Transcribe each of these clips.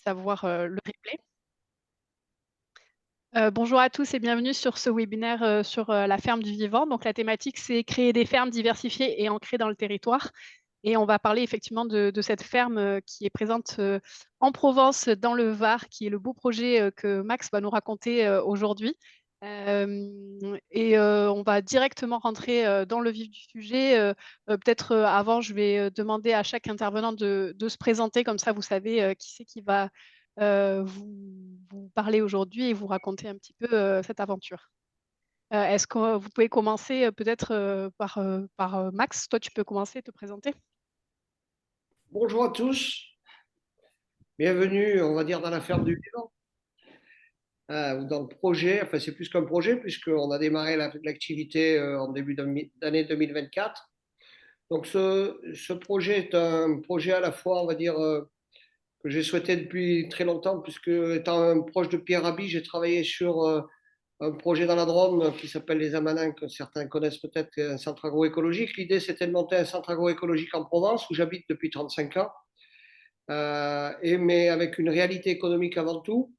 à voir le replay. Bonjour à tous et bienvenue sur ce webinaire sur la ferme du vivant. Donc, la thématique, c'est créer des fermes diversifiées et ancrées dans le territoire. Et on va parler effectivement de cette ferme qui est présente en Provence, dans le Var, qui est le beau projet que Max va nous raconter aujourd'hui. On va directement rentrer dans le vif du sujet. Peut-être avant, je vais demander à chaque intervenant de se présenter, comme ça vous savez qui c'est qui va vous parler aujourd'hui et vous raconter un petit peu cette aventure. Est-ce que vous pouvez commencer peut-être par Max? Toi, tu peux commencer, te présenter. Bonjour à tous, bienvenue, on va dire, dans la ferme du vivant, ou dans le projet, enfin c'est plus qu'un projet puisqu'on a démarré l'activité en début d'année 2024. Donc ce projet est un projet à la fois, on va dire, que j'ai souhaité depuis très longtemps puisque étant un proche de Pierre Rabhi, j'ai travaillé sur un projet dans la Drôme qui s'appelle les Amanins, que certains connaissent peut-être, un centre agroécologique. L'idée c'était de monter un centre agroécologique en Provence où j'habite depuis 35 ans. Mais avec une réalité économique avant tout.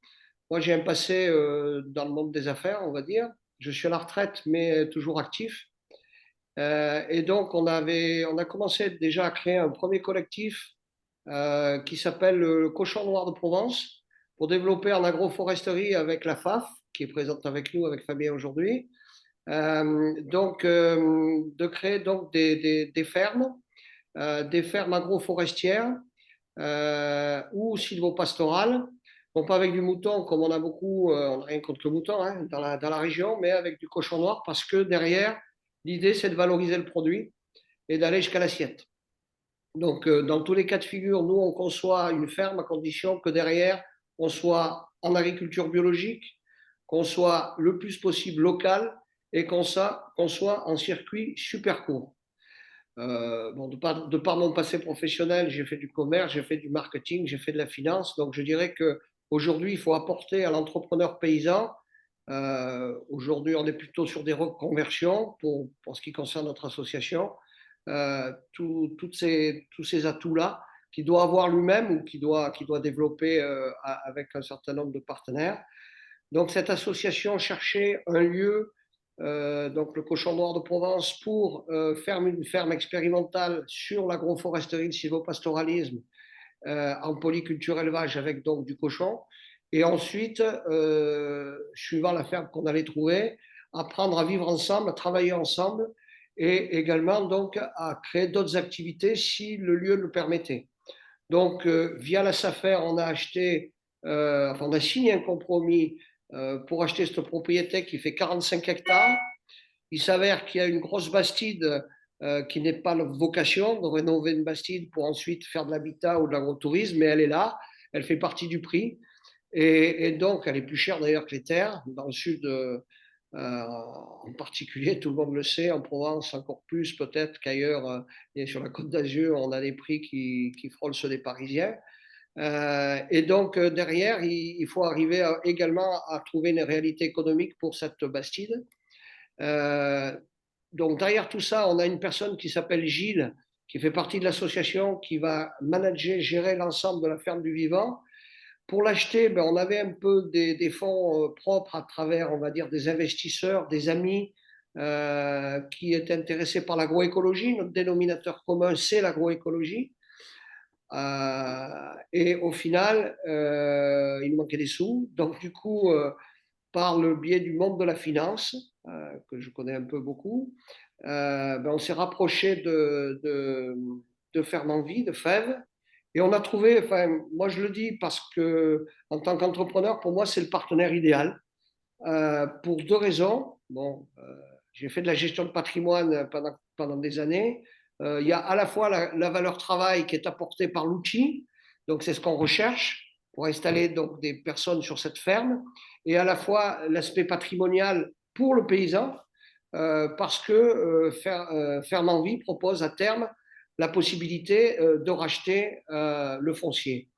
Moi, j'ai un passé dans le monde des affaires, on va dire. Je suis à la retraite, mais toujours actif. Et donc, on a commencé déjà à créer un premier collectif qui s'appelle le Cochon Noir de Provence pour développer en agroforesterie avec la FAF, qui est présente avec nous, avec Fabien aujourd'hui. De créer donc des fermes agroforestières ou sylvopastorales, non pas avec du mouton comme on a beaucoup, on n'a rien contre le mouton hein, dans la région, mais avec du cochon noir parce que derrière, l'idée c'est de valoriser le produit et d'aller jusqu'à l'assiette. Donc, dans tous les cas de figure, nous, on conçoit une ferme à condition que derrière, on soit en agriculture biologique, qu'on soit le plus possible local et qu'on soit en circuit super court. Bon, de par mon passé professionnel, j'ai fait du commerce, j'ai fait du marketing, j'ai fait de la finance. Donc, je dirais qu'aujourd'hui, il faut apporter à l'entrepreneur paysan. Aujourd'hui, on est plutôt sur des reconversions pour ce qui concerne notre association. Tous ces atouts-là qu'il doit avoir lui-même ou qu'il doit développer avec un certain nombre de partenaires. Donc, cette association cherchait un lieu donc le Cochon Noir de Provence, pour faire une ferme expérimentale sur l'agroforesterie, le sylvopastoralisme en polyculture élevage avec donc du cochon. Et ensuite, suivant la ferme qu'on allait trouver, apprendre à vivre ensemble, à travailler ensemble et également donc à créer d'autres activités si le lieu le permettait. Donc, via la SAFER, on a acheté, on a signé un compromis pour acheter cette propriété qui fait 45 hectares. Il s'avère qu'il y a une grosse bastide qui n'est pas notre vocation de rénover une bastide pour ensuite faire de l'habitat ou de l'agrotourisme, mais elle est là, elle fait partie du prix. Et donc, elle est plus chère d'ailleurs que les terres. Dans le sud, en particulier, tout le monde le sait, en Provence encore plus peut-être qu'ailleurs, et sur la Côte d'Azur, on a des prix qui frôlent ceux des Parisiens. Et donc, derrière, il faut arriver également à trouver une réalité économique pour cette bastide. Euh, donc, derrière tout ça, on a une personne qui s'appelle Gilles, qui fait partie de l'association, qui va manager, gérer l'ensemble de la ferme du vivant. Pour l'acheter, ben, on avait un peu des fonds propres à travers, on va dire, des investisseurs, des amis qui étaient intéressés par l'agroécologie. Notre dénominateur commun, c'est l'agroécologie. Et au final, il nous manquait des sous. Donc, du coup, par le biais du monde de la finance, que je connais un peu beaucoup, ben, on s'est rapproché de Fernand-Vie, de Fèves, et on a trouvé, enfin, moi je le dis parce que en tant qu'entrepreneur, pour moi, c'est le partenaire idéal, pour deux raisons. Bon, j'ai fait de la gestion de patrimoine pendant des années. Il y a à la fois la valeur travail qui est apportée par l'outil, donc c'est ce qu'on recherche pour installer donc des personnes sur cette ferme, et à la fois l'aspect patrimonial pour le paysan, parce que Ferme Envie propose à terme la possibilité de racheter le foncier.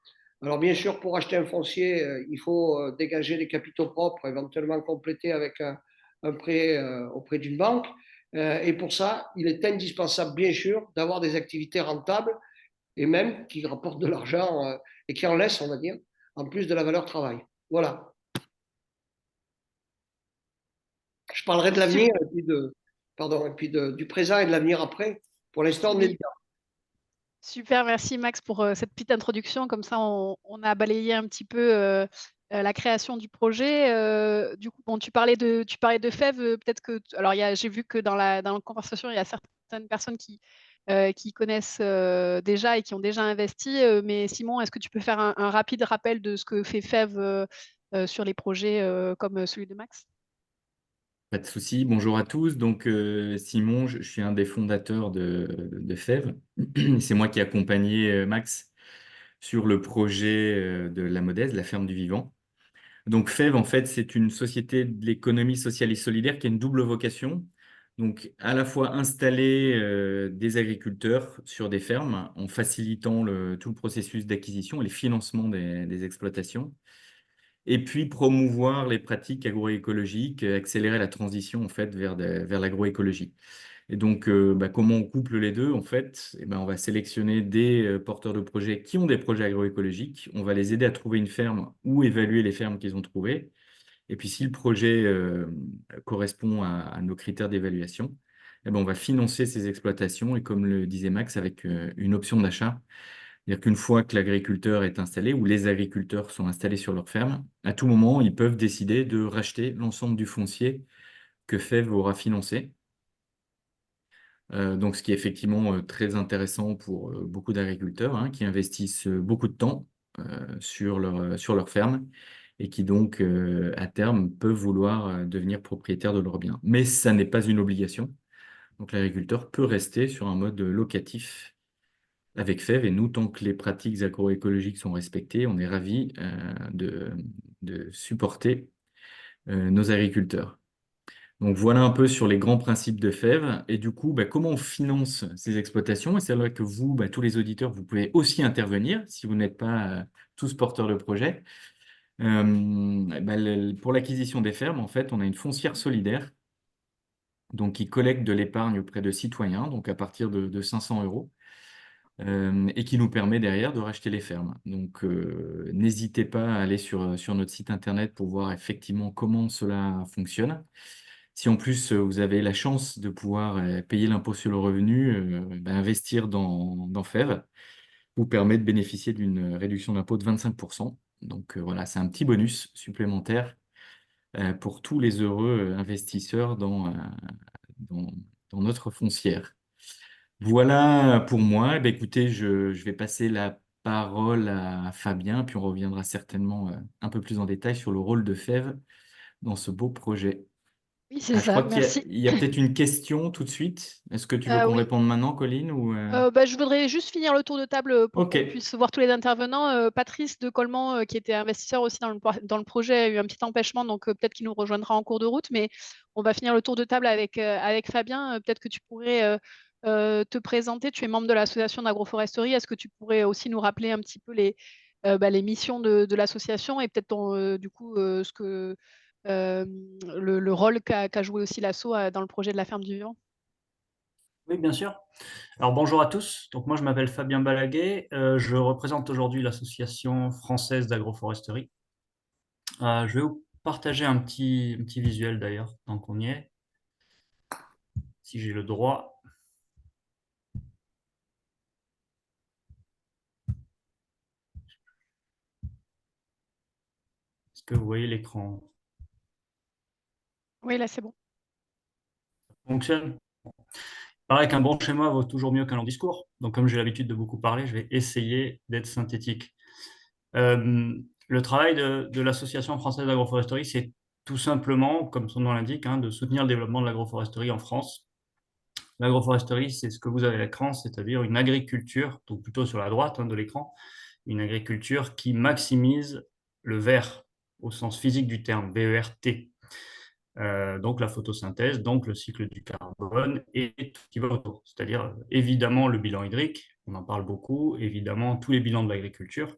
Alors bien sûr, pour acheter un foncier, il faut dégager des capitaux propres, éventuellement compléter avec un prêt auprès d'une banque. Et pour ça, il est indispensable, bien sûr, d'avoir des activités rentables et même qui rapportent de l'argent et qui en laissent, on va dire, en plus de la valeur travail. Voilà. Je parlerai de l'avenir et puis pardon, et puis du présent et de l'avenir après. Pour l'instant, on est Oui, bien. super, merci Max pour cette petite introduction. Comme ça, on a balayé un petit peu la création du projet. Du coup, bon, tu parlais de Fève. Peut-être que, alors, j'ai vu que dans la conversation, il y a certaines personnes qui connaissent déjà et qui ont déjà investi. Mais Simon, est-ce que tu peux faire un rapide rappel de ce que fait Fève sur les projets comme celui de Max? Pas de souci. Bonjour à tous. Donc, Simon, je suis un des fondateurs de FEV. C'est moi qui ai accompagné Max sur le projet de la Modèse, la ferme du vivant. Donc, FEV, en fait, c'est une société de l'économie sociale et solidaire qui a une double vocation. Donc, à la fois installer des agriculteurs sur des fermes en facilitant tout le processus d'acquisition et les financements des exploitations et puis promouvoir les pratiques agroécologiques, accélérer la transition en fait vers l'agroécologie. Et donc, comment on couple les deux en fait? On va sélectionner des porteurs de projets qui ont des projets agroécologiques. On va les aider à trouver une ferme ou évaluer les fermes qu'ils ont trouvées. Et puis, si le projet correspond à nos critères d'évaluation, on va financer ces exploitations et comme le disait Max, avec une option d'achat. C'est-à-dire qu'une fois que l'agriculteur est installé ou les agriculteurs sont installés sur leur ferme, à tout moment, ils peuvent décider de racheter l'ensemble du foncier que FEV aura financé. Donc, ce qui est effectivement très intéressant pour beaucoup d'agriculteurs hein, qui investissent beaucoup de temps sur leur ferme et qui donc, à terme, peuvent vouloir devenir propriétaires de leurs biens. Mais ça n'est pas une obligation. Donc, l'agriculteur peut rester sur un mode locatif avec FEV. Et nous, tant que les pratiques agroécologiques sont respectées, on est ravis de supporter nos agriculteurs. Donc voilà un peu sur les grands principes de FEV. Et du coup, comment on finance ces exploitations? Et c'est là que vous, tous les auditeurs, vous pouvez aussi intervenir si vous n'êtes pas tous porteurs de projet. Pour l'acquisition des fermes, en fait, on a une foncière solidaire donc qui collecte de l'épargne auprès de citoyens, donc à partir de 500 euros. Et qui nous permet derrière de racheter les fermes. Donc, n'hésitez pas à aller sur notre site internet pour voir effectivement comment cela fonctionne. Si en plus vous avez la chance de pouvoir payer l'impôt sur le revenu, investir dans FEV vous permet de bénéficier d'une réduction d'impôt de 25%. Donc voilà, c'est un petit bonus supplémentaire pour tous les heureux investisseurs dans, dans notre foncière. Voilà pour moi. Écoutez, je vais passer la parole à Fabien, puis on reviendra certainement un peu plus en détail sur le rôle de FEV dans ce beau projet. Oui, c'est Ah, je ça, crois qu'il merci. y a peut-être une question tout de suite. Est-ce que tu veux qu'on Oui. réponde maintenant, Colline, ou Je voudrais juste finir le tour de table pour Ok, qu'on puisse voir tous les intervenants. Patrice de Colmans, qui était investisseur aussi dans le projet, a eu un petit empêchement, donc peut-être qu'il nous rejoindra en cours de route, mais on va finir le tour de table avec Fabien. Peut-être que tu pourrais te présenter. Tu es membre de l'association d'agroforesterie. Est-ce que tu pourrais aussi nous rappeler un petit peu les missions de l'association et peut-être du coup le rôle qu'a joué aussi l'asso dans le projet de la ferme du vivant? Oui, bien sûr. Alors bonjour à tous. Donc moi je m'appelle Fabien Balaguet. Je représente aujourd'hui l'Association française d'agroforesterie. Je vais vous partager un petit visuel d'ailleurs, tant qu'on y est, si j'ai le droit. Est-ce que vous voyez l'écran? Oui, là c'est bon. Fonctionne? Pareil qu'un bon schéma vaut toujours mieux qu'un long discours. Donc comme j'ai l'habitude de beaucoup parler, je vais essayer d'être synthétique. Le travail de l'Association française d'agroforesterie, c'est tout simplement, comme son nom l'indique, hein, de soutenir le développement de l'agroforesterie en France. L'agroforesterie, c'est ce que vous avez à l'écran, c'est-à-dire une agriculture, donc plutôt sur la droite de l'écran, une agriculture qui maximise le vert au sens physique du terme, VERT. Donc la photosynthèse, donc le cycle du carbone et tout ce qui va autour. C'est-à-dire évidemment le bilan hydrique, on en parle beaucoup, évidemment tous les bilans de l'agriculture,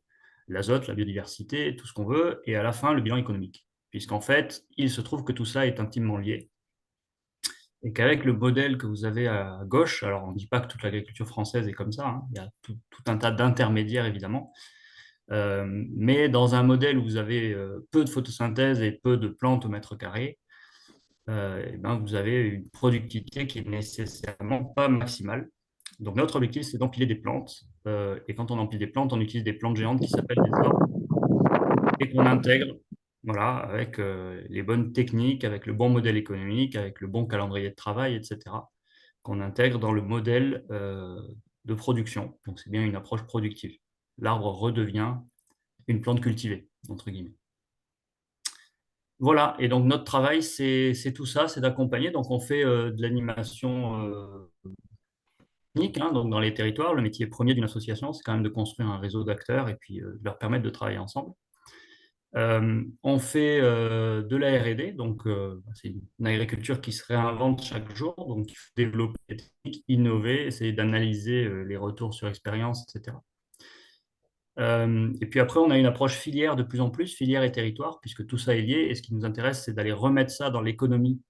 l'azote, la biodiversité, tout ce qu'on veut, et à la fin le bilan économique. Puisqu'en fait, il se trouve que tout ça est intimement lié et qu'avec le modèle que vous avez à gauche, alors on ne dit pas que toute l'agriculture française est comme ça, hein, il y a tout un tas d'intermédiaires évidemment, Mais dans un modèle où vous avez peu de photosynthèse et peu de plantes au mètre carré, eh ben, vous avez une productivité qui est nécessairement pas maximale. Donc notre objectif, c'est d'empiler des plantes. Et quand on empile des plantes, on utilise des plantes géantes qui s'appellent des arbres et qu'on intègre, voilà, avec les bonnes techniques, avec le bon modèle économique, avec le bon calendrier de travail, etc., qu'on intègre dans le modèle de production. Donc c'est bien une approche productive. L'arbre redevient une plante cultivée, entre guillemets. Voilà, et donc notre travail, c'est tout ça, c'est d'accompagner. Donc on fait de l'animation technique, hein, donc dans les territoires. Le métier premier d'une association, c'est quand même de construire un réseau d'acteurs et puis de leur permettre de travailler ensemble. On fait de la R&D, donc c'est une agriculture qui se réinvente chaque jour, donc il faut développer des techniques, innover, essayer d'analyser les retours sur expérience, etc. Et puis après, on a une approche filière de plus en plus, filière et territoire, puisque tout ça est lié, et ce qui nous intéresse, c'est d'aller remettre ça dans l'économie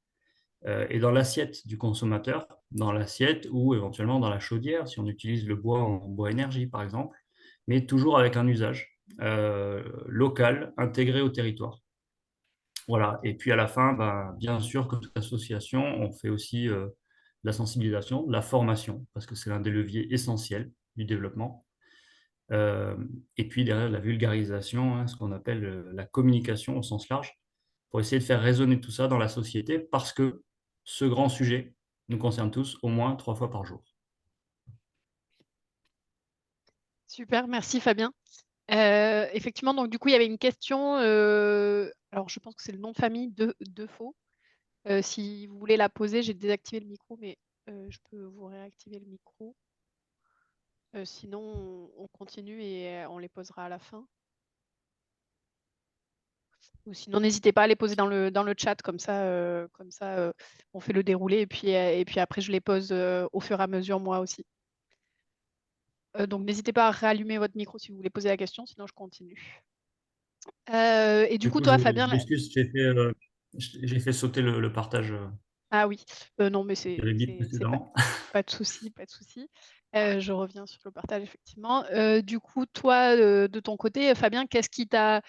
et dans l'assiette du consommateur, dans l'assiette ou éventuellement dans la chaudière, si on utilise le bois en bois énergie, par exemple, mais toujours avec un usage local, intégré au territoire. Voilà. Et puis à la fin, ben, bien sûr, comme toute association, on fait aussi de la sensibilisation, de la formation, parce que c'est l'un des leviers essentiels du développement. Et puis derrière, la vulgarisation, hein, ce qu'on appelle la communication au sens large, pour essayer de faire résonner tout ça dans la société, parce que ce grand sujet nous concerne tous au moins 3 fois par jour. Super, merci Fabien. Effectivement, donc du coup, il y avait une question. Alors, je pense que c'est le nom de famille de Faux. Si vous voulez la poser, j'ai désactivé le micro, mais je peux vous réactiver le micro. Sinon, on continue et on les posera à la fin. Ou sinon, n'hésitez pas à les poser dans le chat, comme ça, on fait le déroulé et puis après, je les pose au fur et à mesure, moi aussi. Donc, n'hésitez pas à rallumer votre micro si vous voulez poser la question, sinon je continue. Et du coup, toi, Fabien, M'excuse, j'ai fait sauter le partage ah oui, non, mais que j'avais dit précédemment. pas de souci, pas de souci. Je reviens sur le partage, effectivement. Du coup, toi, de ton côté, Fabien, qu'est-ce qui t'a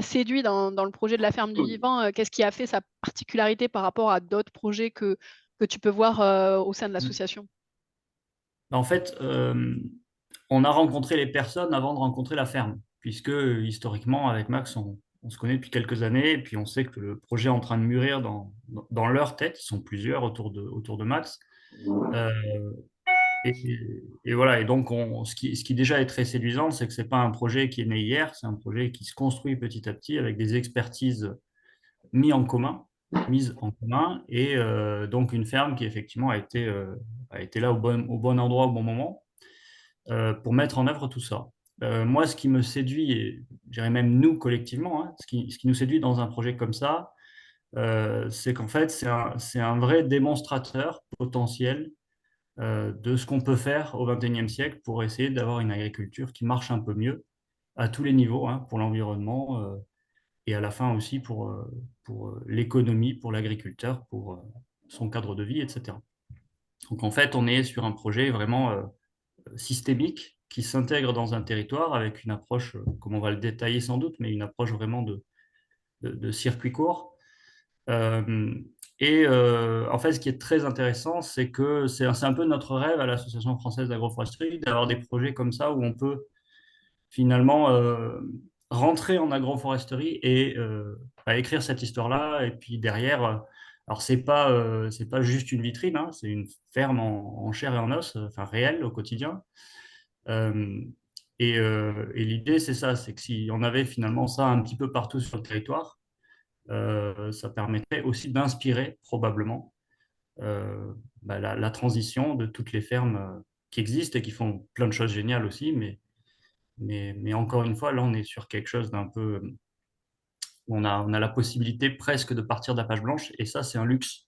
séduit dans le projet de la ferme du vivant? Qu'est-ce qui a fait sa particularité par rapport à d'autres projets que tu peux voir au sein de l'association? En fait, on a rencontré les personnes avant de rencontrer la ferme, puisque historiquement, avec Max, on se connaît depuis quelques années, et puis on sait que le projet est en train de mûrir dans leur tête. Ils sont plusieurs autour de Max. Euh, et voilà, et donc ce qui déjà est très séduisant, c'est que ce n'est pas un projet qui est né hier, c'est un projet qui se construit petit à petit avec des expertises mises en commun, et donc une ferme qui effectivement a été là au bon endroit au bon moment pour mettre en œuvre tout ça. Moi, ce qui me séduit, et je dirais même nous collectivement, hein, ce qui nous séduit dans un projet comme ça, c'est qu'en fait, c'est un vrai démonstrateur potentiel de ce qu'on peut faire au XXIe siècle pour essayer d'avoir une agriculture qui marche un peu mieux à tous les niveaux, hein, pour l'environnement et à la fin aussi pour l'économie, pour l'agriculteur, pour son cadre de vie, etc. Donc en fait, on est sur un projet vraiment systémique qui s'intègre dans un territoire avec une approche, comme on va le détailler sans doute, mais une approche vraiment de circuit court. En fait, ce qui est très intéressant, c'est que c'est un peu notre rêve à l'Association française d'agroforesterie d'avoir des projets comme ça où on peut finalement rentrer en agroforesterie et écrire cette histoire-là. Et puis derrière, alors c'est pas juste une vitrine, hein, c'est une ferme en chair et en os, enfin réelle au quotidien. Euh, et l'idée, c'est ça, c'est que si on avait finalement ça un petit peu partout sur le territoire, ça permettrait aussi d'inspirer probablement la transition de toutes les fermes qui existent et qui font plein de choses géniales aussi. Mais encore une fois, là, on est sur quelque chose d'un peu... On a la possibilité presque de partir de la page blanche et ça, c'est un luxe.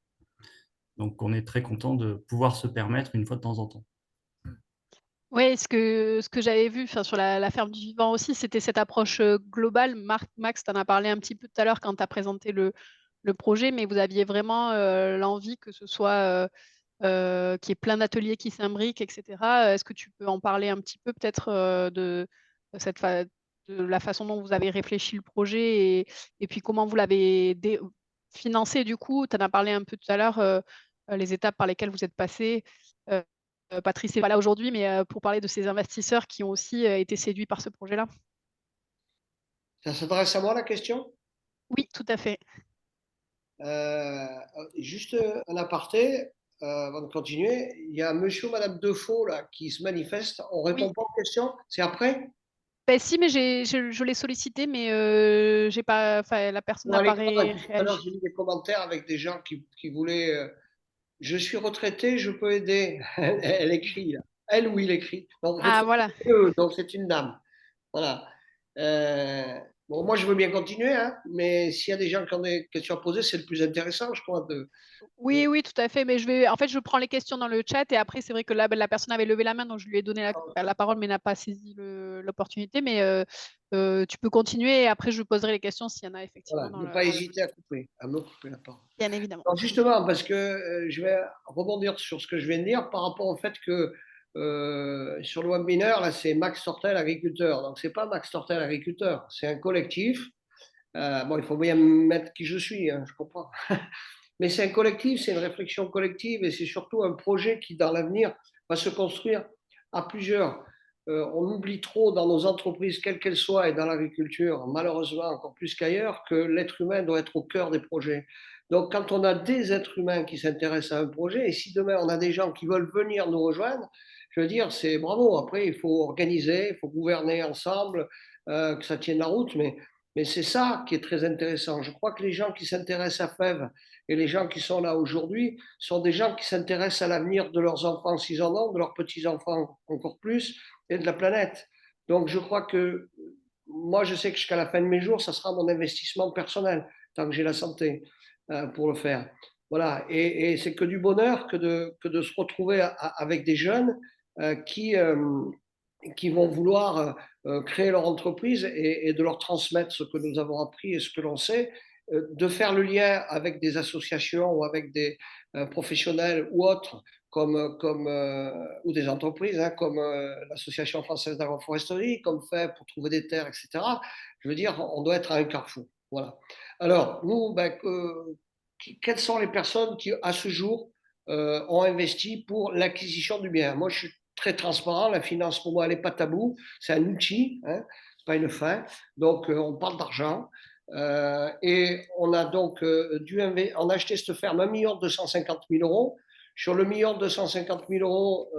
Donc, on est très content de pouvoir se permettre une fois de temps en temps. Oui, ce que j'avais vu sur la ferme du vivant aussi, c'était cette approche globale. Max, tu en as parlé un petit peu tout à l'heure quand tu as présenté le projet, mais vous aviez vraiment l'envie que ce soit qu'il y ait plein d'ateliers qui s'imbriquent, etc. Est-ce que tu peux en parler un petit peu peut-être de de la façon dont vous avez réfléchi le projet et puis comment vous l'avez financé du coup. Tu en as parlé un peu tout à l'heure, les étapes par lesquelles vous êtes passés. Heu Patrice n'est pas là aujourd'hui, mais pour parler de ces investisseurs qui ont aussi, été séduits par ce projet-là. Ça s'adresse à moi la question? Oui, tout à fait. Juste un aparté, avant de continuer. Il y a monsieur ou madame Defoe là, qui se manifeste. On Oui. répond pas aux questions? C'est après? Beh, si, mais je l'ai sollicité, mais j'ai pas enfin, la personne Bon, n'a à pas l'écran, et puis tout à l'heure, réagi. j'ai mis des commentaires avec des gens qui voulaient. Je suis retraité, je peux aider. Elle écrit là. Elle ou il écrit. Donc, Ah retraité, voilà. donc c'est une dame. Voilà. Bon, moi, je veux bien continuer, hein, mais s'il y a des gens qui ont des questions à poser, c'est le plus intéressant, je crois. Oui, oui, tout à fait, mais je prends les questions dans le chat et après c'est vrai que là, la personne avait levé la main, donc je lui ai donné la parole, mais n'a pas saisi l'opportunité. Mais tu peux continuer et après je poserai les questions s'il y en a effectivement Voilà, dans ne le pas hésiter à couper, à me couper la parole. bien évidemment. Alors justement, parce que je vais rebondir sur ce que je viens de dire par rapport au fait que sur le webinaire, là, c'est Max Tortel, agriculteur. Donc, c'est pas Max Tortel, agriculteur, c'est un collectif. Bon, il faut bien mettre qui je suis, hein, je comprends. Mais c'est un collectif, c'est une réflexion collective et c'est surtout un projet qui, dans l'avenir, va se construire à plusieurs. On oublie trop dans nos entreprises, quelles qu'elles soient, et dans l'agriculture, malheureusement encore plus qu'ailleurs, que l'être humain doit être au cœur des projets. Donc, quand on a des êtres humains qui s'intéressent à un projet, et si demain on a des gens qui veulent venir nous rejoindre, je veux dire, c'est bravo. Après, il faut organiser, il faut gouverner ensemble, que ça tienne la route, mais c'est ça qui est très intéressant. Je crois que les gens qui s'intéressent à FEV et les gens qui sont là aujourd'hui sont des gens qui s'intéressent à l'avenir de leurs enfants s'ils en ont, de leurs petits-enfants encore plus, et de la planète. Donc je crois que moi, je sais que jusqu'à la fin de mes jours, ça sera mon investissement personnel, tant que j'ai la santé pour le faire. Voilà, et c'est que du bonheur que de se retrouver avec des jeunes qui vont vouloir créer leur entreprise et de leur transmettre ce que nous avons appris et ce que l'on sait, de faire le lien avec des associations ou avec des professionnels ou autres, ou des entreprises, hein, comme l'Association française d'agroforesterie, comme fait pour trouver des terres, etc. Je veux dire, on doit être à un carrefour. Voilà. Alors, nous, quelles sont les personnes qui, à ce jour, ont investi pour l'acquisition du bien? Moi, je suis très transparent. La finance, pour moi, elle n'est pas tabou. C'est un outil, hein, c'est pas une fin. Donc, on parle d'argent. Et on a donc on a acheté cette ferme 1 250 000 euros. Sur le 1 250 000 euros,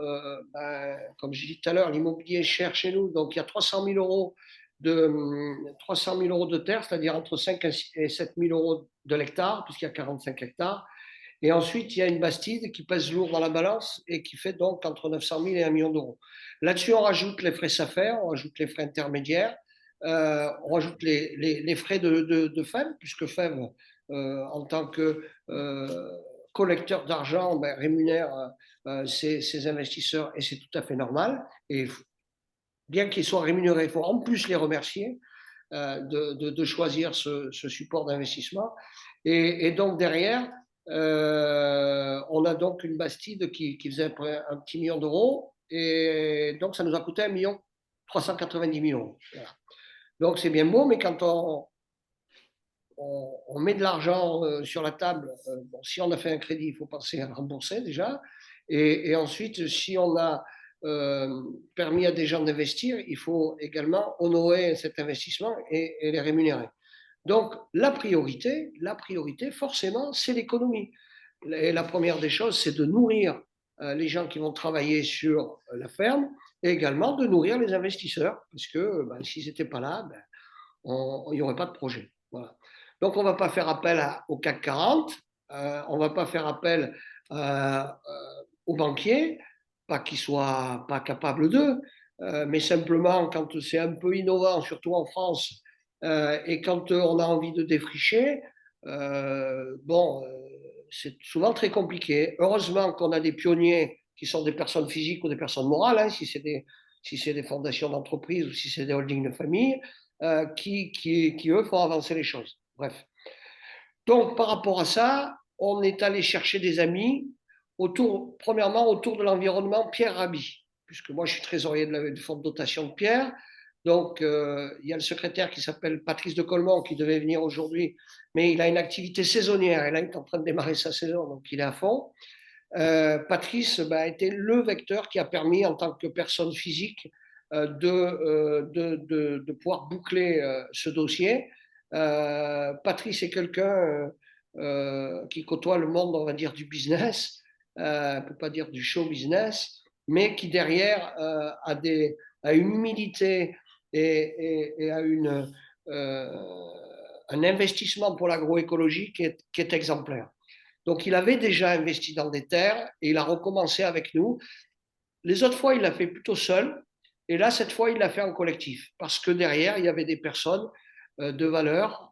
comme j'ai dit tout à l'heure, l'immobilier est cher chez nous. Donc, il y a 300 000 euros de terre, c'est-à-dire entre 5 et 7 000 euros de l'hectare, puisqu'il y a 45 hectares. Et ensuite, il y a une bastide qui pèse lourd dans la balance et qui fait donc entre 900 000 et 1 million d'euros. Là-dessus, on rajoute les frais SAFER, on rajoute les frais intermédiaires, on rajoute les frais de FEV, puisque FEV, en tant que collecteur d'argent, rémunère ses investisseurs et c'est tout à fait normal. Et bien qu'ils soient rémunérés, il faut en plus les remercier de choisir ce support d'investissement. Et donc derrière, on a donc une bastide qui faisait un petit million d'euros. Et donc, ça nous a coûté 1 390 000 euros. Voilà. Donc, c'est bien beau, mais quand on met de l'argent sur la table, bon, si on a fait un crédit, il faut penser à le rembourser déjà. Et ensuite, si on a permis à des gens d'investir, il faut également honorer cet investissement et les rémunérer. Donc, la priorité, forcément, c'est l'économie. Et la première des choses, c'est de nourrir les gens qui vont travailler sur la ferme et également de nourrir les investisseurs, parce que s'ils n'étaient pas là, il n'y aurait pas de projet. Voilà. Donc, on ne va pas faire appel au CAC 40, on ne va pas faire appel aux banquiers, pas qu'ils ne soient pas capables d'eux, mais simplement quand c'est un peu innovant, surtout en France, et quand on a envie de défricher, c'est souvent très compliqué. Heureusement qu'on a des pionniers qui sont des personnes physiques ou des personnes morales, hein, si c'est des fondations d'entreprise ou si c'est des holdings de famille, qui, eux, font avancer les choses. Bref. Donc, par rapport à ça, on est allé chercher des amis, premièrement autour de l'environnement Pierre Rabhi, puisque moi, je suis trésorier du fonds de dotation de Pierre. Donc, il y a le secrétaire qui s'appelle Patrice de Colmont qui devait venir aujourd'hui, mais il a une activité saisonnière et là, il est en train de démarrer sa saison, donc il est à fond. Patrice a été le vecteur qui a permis, en tant que personne physique, de pouvoir boucler ce dossier. Patrice est quelqu'un qui côtoie le monde, on va dire, du business, on ne peut pas dire du show business, mais qui derrière a une humilité et a un investissement pour l'agroécologie qui est exemplaire. Donc, il avait déjà investi dans des terres et il a recommencé avec nous. Les autres fois, il l'a fait plutôt seul. Et là, cette fois, il l'a fait en collectif. Parce que derrière, il y avait des personnes de valeur.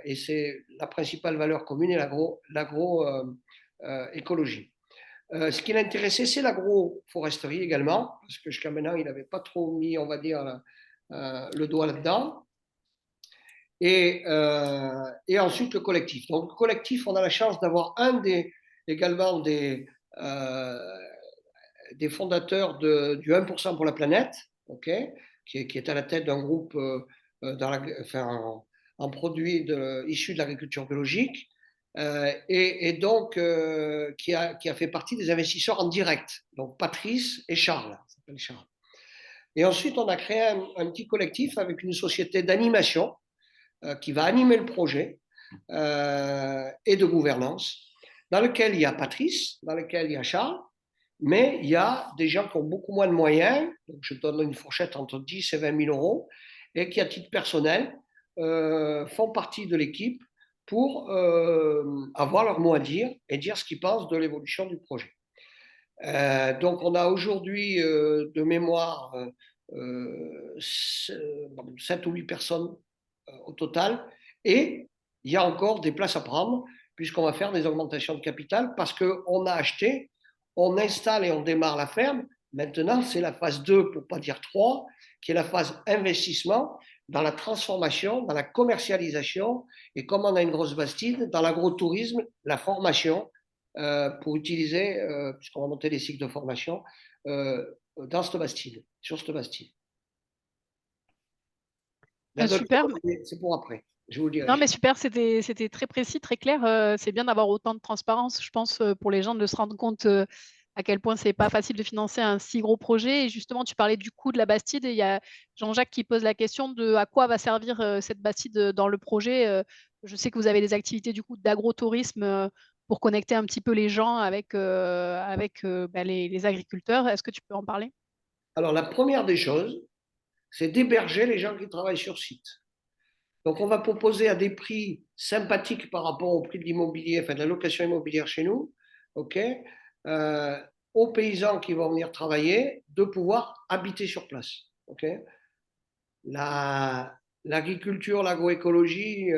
Et c'est la principale valeur commune est l'agroécologie. Ce qui l'intéressait, c'est l'agroforesterie également. Parce que jusqu'à maintenant, il n'avait pas trop mis, on va dire, le doigt là-dedans. Et ensuite le collectif. Donc le collectif, on a la chance d'avoir également des fondateurs du 1% pour la planète, okay, qui est à la tête d'un groupe en produits issus de l'agriculture biologique, et donc qui a fait partie des investisseurs en direct. Donc Patrice et Charles, ça s'appelle Charles. Et ensuite, on a créé un petit collectif avec une société d'animation qui va animer le projet et de gouvernance, dans lequel il y a Patrice, dans lequel il y a Charles, mais il y a des gens qui ont beaucoup moins de moyens, donc je donne une fourchette entre 10 et 20 000 euros, et qui, à titre personnel, font partie de l'équipe pour avoir leur mot à dire et dire ce qu'ils pensent de l'évolution du projet. Donc, on a aujourd'hui de mémoire 7 ou 8 personnes au total, et il y a encore des places à prendre puisqu'on va faire des augmentations de capital parce qu'on a acheté, on installe et on démarre la ferme. Maintenant, c'est la phase 2, pour ne pas dire 3, qui est la phase investissement dans la transformation, dans la commercialisation et comme on a une grosse bastide, dans l'agrotourisme, la formation pour utiliser, puisqu'on va monter des cycles de formation dans cette bastide, sur cette bastide. Super. C'est pour après, je vous le dirai. Non, mais super, c'était très précis, très clair. C'est bien d'avoir autant de transparence, je pense, pour les gens de se rendre compte à quel point c'est pas facile de financer un si gros projet. Et justement, tu parlais du coût de la Bastide. Et il y a Jean-Jacques qui pose la question de à quoi va servir cette Bastide dans le projet. Je sais que vous avez des activités du coup d'agrotourisme pour connecter un petit peu les gens avec les agriculteurs. Est-ce que tu peux en parler? Alors, la première des choses, c'est d'héberger les gens qui travaillent sur site. Donc, on va proposer à des prix sympathiques par rapport au prix de l'immobilier, enfin de la location immobilière chez nous, aux paysans qui vont venir travailler, de pouvoir habiter sur place. L'agriculture, l'agroécologie,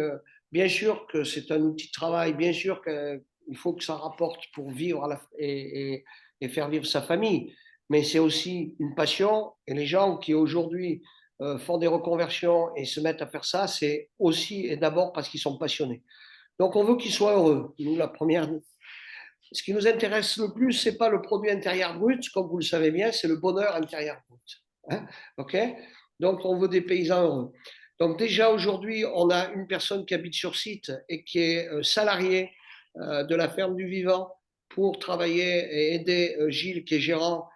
bien sûr que c'est un outil de travail, bien sûr qu'il faut que ça rapporte pour vivre et faire vivre sa famille, mais c'est aussi une passion, et les gens qui aujourd'hui font des reconversions et se mettent à faire ça, c'est aussi et d'abord parce qu'ils sont passionnés. Donc on veut qu'ils soient heureux. Nous, ce qui nous intéresse le plus, c'est pas le produit intérieur brut, comme vous le savez bien, c'est le bonheur intérieur brut. Donc on veut des paysans heureux. Donc déjà aujourd'hui, on a une personne qui habite sur site et qui est salariée de la ferme du Vivant pour travailler et aider Gilles, qui est gérant,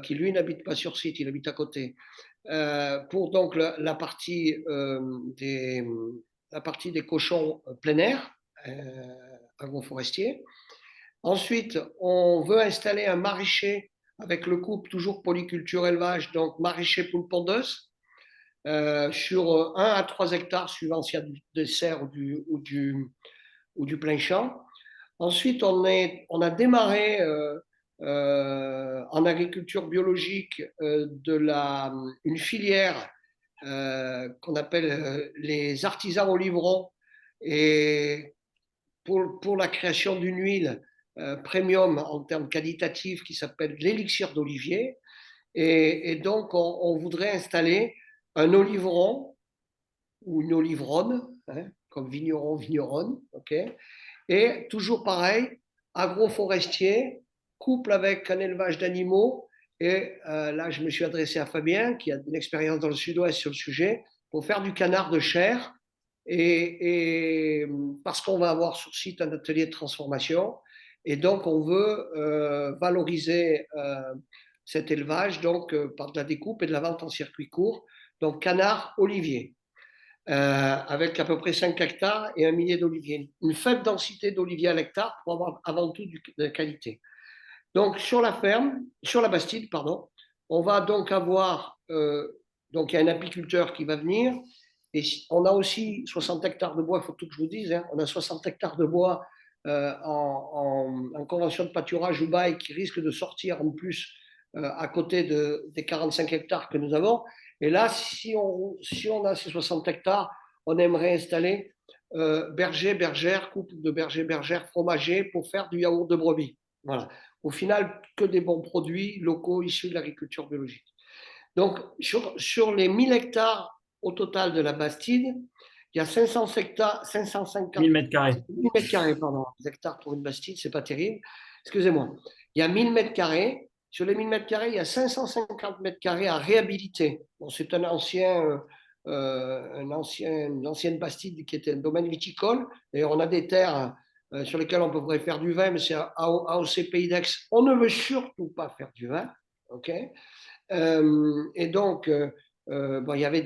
qui lui n'habite pas sur site, il habite à côté, pour donc la partie des cochons plein air, agroforestiers. Ensuite, on veut installer un maraîcher avec le couple toujours polyculture élevage, donc maraîcher poule pondeuse, sur 1 à 3 hectares suivant s'il y a des serres ou du plein champ. Ensuite, on a démarré en agriculture biologique une filière qu'on appelle les artisans oliverons, et pour la création d'une huile premium en termes qualitatifs qui s'appelle l'élixir d'olivier. Et donc, on voudrait installer un oliveron ou une olivronne, comme vigneron, vigneronne, et toujours pareil, agroforestier, couple avec un élevage d'animaux Et là, je me suis adressé à Fabien, qui a de l'expérience dans le sud-ouest sur le sujet, pour faire du canard de chair. Et parce qu'on va avoir sur site un atelier de transformation. Et donc, on veut valoriser cet élevage donc, par de la découpe et de la vente en circuit court. Donc, canard olivier, avec à peu près 5 hectares et un millier d'oliviers. Une faible densité d'oliviers à l'hectare pour avoir avant tout de qualité. Donc, sur la ferme, sur la Bastide, pardon, on va donc avoir, donc il y a un apiculteur qui va venir, et on a aussi 60 hectares de bois, il faut tout que je vous dise, hein, on a 60 hectares de bois en convention de pâturage ou bail qui risque de sortir en plus à côté des 45 hectares que nous avons. Et là, si on a ces 60 hectares, on aimerait installer berger, bergère, couple de berger, bergère, fromager pour faire du yaourt de brebis. Voilà. Au final, que des bons produits locaux issus de l'agriculture biologique. Donc, sur les 1000 hectares au total de la Bastide, il y a 500 hectares, 550 1000 mètres carrés. 1000 mètres carrés, pardon. Les hectares pour une Bastide, c'est pas terrible. Excusez-moi. Il y a 1000 mètres carrés. Sur les 1000 mètres carrés, il y a 550 mètres carrés à réhabiliter. Bon, c'est une ancienne Bastide qui était un domaine viticole. D'ailleurs, on a des terres sur lesquelles on pourrait faire du vin, mais c'est AOC Pays d'Aix. On ne veut surtout pas faire du vin. OK. Et donc, bon, il y avait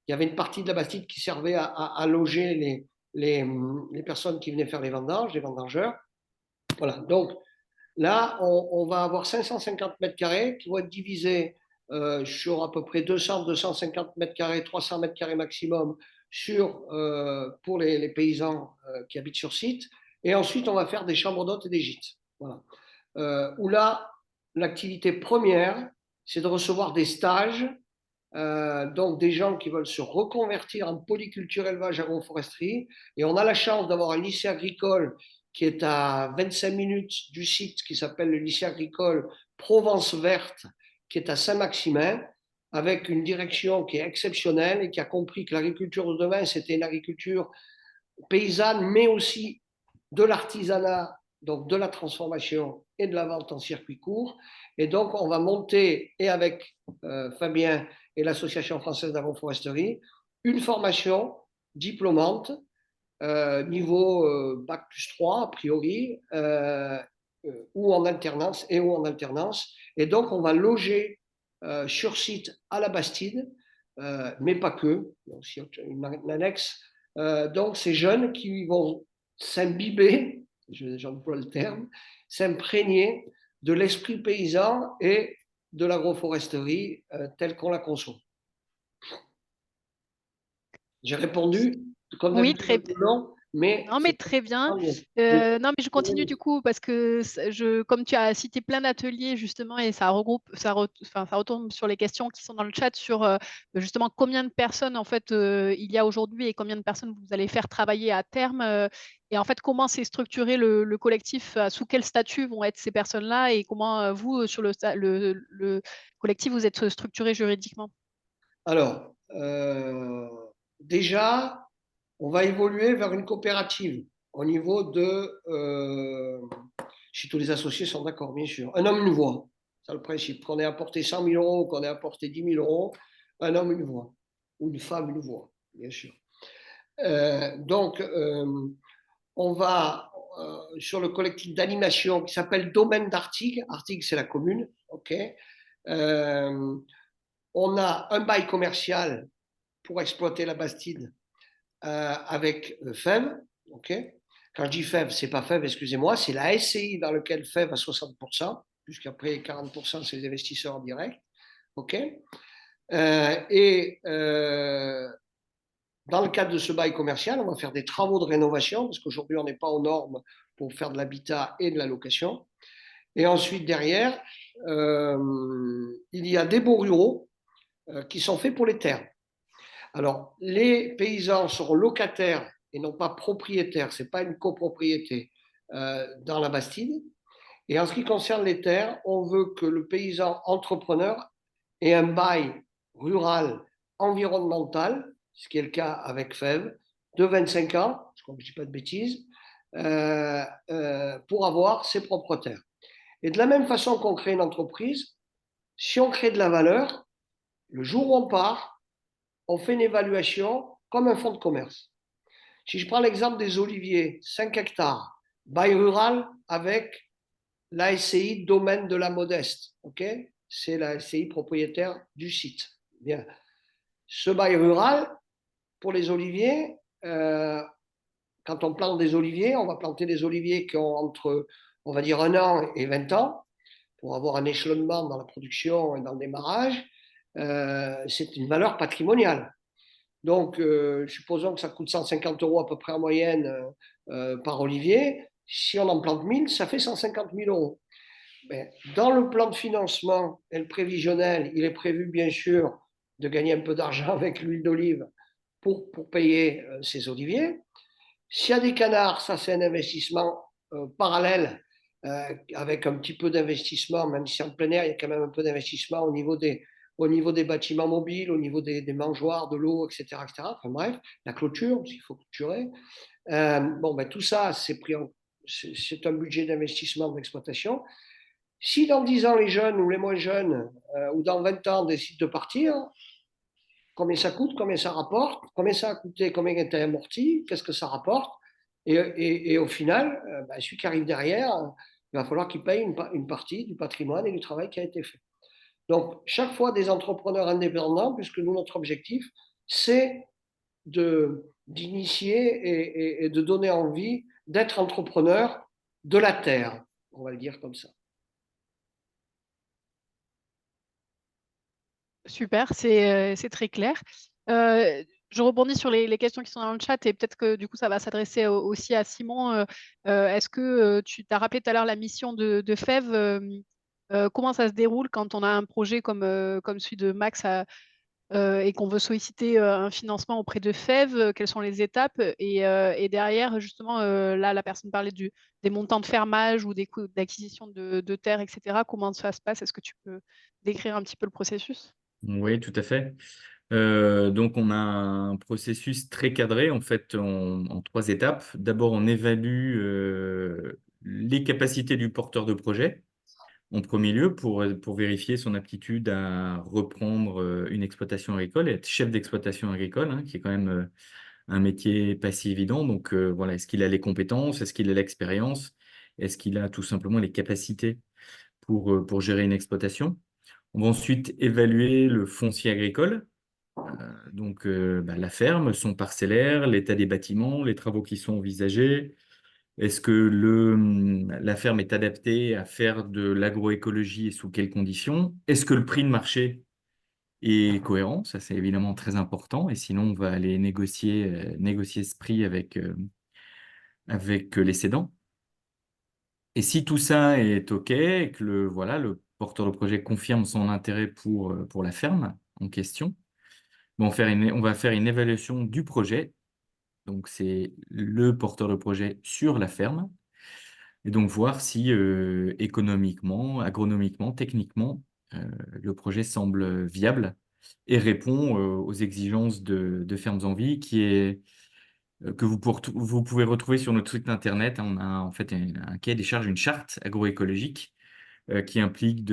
une partie de la Bastide qui servait à loger les personnes qui venaient faire les vendanges, les vendangeurs. Voilà. Donc, là, on va avoir 550 mètres carrés qui vont être divisés sur à peu près 200, 250 mètres carrés, 300 mètres carrés maximum pour les paysans qui habitent sur site. Et ensuite, on va faire des chambres d'hôtes et des gîtes. Voilà. Où là, l'activité première, c'est de recevoir des stages, donc des gens qui veulent se reconvertir en polyculture, élevage, agroforesterie. Et on a la chance d'avoir un lycée agricole qui est à 25 minutes du site, qui s'appelle le lycée agricole Provence Verte, qui est à Saint-Maximin, avec une direction qui est exceptionnelle et qui a compris que l'agriculture de demain, c'était une agriculture paysanne, mais aussi de l'artisanat, donc de la transformation et de la vente en circuit court. Et donc, on va monter, et avec Fabien et l'Association française d'agroforesterie, une formation diplômante, niveau Bac plus 3, a priori, ou en alternance, Et donc, on va loger sur site à la Bastide, mais pas que, aussi une annexe. Donc, ces jeunes qui vont s'imbiber, j'emploie le terme, s'imprégner de l'esprit paysan et de l'agroforesterie telle qu'on la conçoit. J'ai répondu comme Oui, d'habitude, très bien. non, mais Non, mais très bien. tant mieux. Non, mais je continue du coup parce que comme tu as cité plein d'ateliers justement et ça regroupe, enfin, ça retombe sur les questions qui sont dans le chat sur justement combien de personnes en fait il y a aujourd'hui et combien de personnes vous allez faire travailler à terme et en fait comment c'est structuré le collectif, sous quel statut vont être ces personnes-là et comment vous sur le collectif vous êtes structuré juridiquement. Alors, déjà, on va évoluer vers une coopérative au niveau si tous les associés sont d'accord, bien sûr, un homme, une voix. C'est le principe. Qu'on ait apporté 100 000 euros, qu'on ait apporté 10 000 euros, un homme, une voix. Ou une femme, une voix, bien sûr. Donc, on va sur le collectif d'animation qui s'appelle Domaine d'Artigues. Artigues, c'est la commune. OK. On a un bail commercial pour exploiter la Bastide avec FEV. Okay. Quand je dis FEV, ce n'est pas FEV, excusez-moi, c'est la SCI dans laquelle FEV a 60%, puisqu'après 40%, c'est les investisseurs en direct. Okay. Dans le cadre de ce bail commercial, on va faire des travaux de rénovation, parce qu'aujourd'hui, on n'est pas aux normes pour faire de l'habitat et de la location. Et ensuite, derrière, il y a des baux ruraux qui sont faits pour les terres. Alors, les paysans seront locataires et non pas propriétaires, ce n'est pas une copropriété dans la Bastide. Et en ce qui concerne les terres, on veut que le paysan entrepreneur ait un bail rural environnemental, ce qui est le cas avec FEV, de 25 ans, je crois que je ne dis pas de bêtises, pour avoir ses propres terres. Et de la même façon qu'on crée une entreprise, Si on crée de la valeur, le jour où on part, on fait une évaluation comme un fonds de commerce. Si je prends l'exemple des oliviers, 5 hectares, bail rural avec la SCI domaine de la Modeste, ok? C'est la SCI propriétaire du site. Bien. Ce bail rural, pour les oliviers, quand on plante des oliviers, on va planter des oliviers qui ont entre, on va dire, 1 an et 20 ans, pour avoir un échelonnement dans la production et dans le démarrage. C'est une valeur patrimoniale. Donc, supposons que ça coûte 150 € à peu près en moyenne par olivier. Si on en plante 1000, ça fait 150 000 €. Mais dans le plan de financement et le prévisionnel, il est prévu bien sûr de gagner un peu d'argent avec l'huile d'olive pour payer ces oliviers. S'il y a des canards, ça c'est un investissement parallèle avec un petit peu d'investissement, même si en plein air, il y a quand même un peu d'investissement au niveau des bâtiments mobiles, au niveau des mangeoires, de l'eau, etc., etc. Enfin bref, la clôture, parce qu'il faut clôturer. Bon, ben, tout ça, c'est un budget d'investissement d'exploitation. Si dans 10 ans, les jeunes ou les moins jeunes, ou dans 20 ans, décident de partir, combien ça coûte, combien ça rapporte, combien ça a coûté, combien a été amorti, qu'est-ce que ça rapporte. Et au final, ben, celui qui arrive derrière, il va falloir qu'il paye une partie du patrimoine et du travail qui a été fait. Donc, chaque fois, des entrepreneurs indépendants, puisque nous, notre objectif, c'est d'initier et de donner envie d'être entrepreneur de la terre, on va le dire comme ça. Super, c'est très clair. Je rebondis sur les questions qui sont dans le chat et peut-être que du coup, ça va s'adresser aussi à Simon. Est-ce que tu t'as rappelé tout à l'heure la mission de FEV? Comment ça se déroule quand on a un projet comme celui de Max et qu'on veut solliciter un financement auprès de FEV? Quelles sont les étapes? Et derrière, justement, là, la personne parlait des montants de fermage ou des coûts d'acquisition de terre, etc. Comment ça se passe? Est-ce que tu peux décrire un petit peu le processus? Oui, tout à fait. Donc, on a un processus très cadré, en fait, en 3 étapes. D'abord, on évalue les capacités du porteur de projet, en premier lieu, pour vérifier son aptitude à reprendre une exploitation agricole et être chef d'exploitation agricole, hein, qui est quand même un métier pas si évident. Donc, voilà, est-ce qu'il a les compétences? Est-ce qu'il a l'expérience? Est-ce qu'il a tout simplement les capacités pour gérer une exploitation? On va ensuite évaluer le foncier agricole, donc la ferme, son parcellaire, l'état des bâtiments, les travaux qui sont envisagés. Est-ce que la ferme est adaptée à faire de l'agroécologie et sous quelles conditions? Est-ce que le prix de marché est cohérent? Ça, c'est évidemment très important. Et sinon, on va aller négocier ce prix avec les cédants. Et si tout ça est OK, et que le porteur de projet confirme son intérêt pour la ferme en question, on va faire une évaluation du projet. Donc, c'est le porteur de projet sur la ferme. Et donc, voir si économiquement, agronomiquement, techniquement, le projet semble viable et répond aux exigences de Fermes en Vie, que vous pouvez retrouver sur notre site internet. On a en fait un cahier des charges, une charte agroécologique qui implique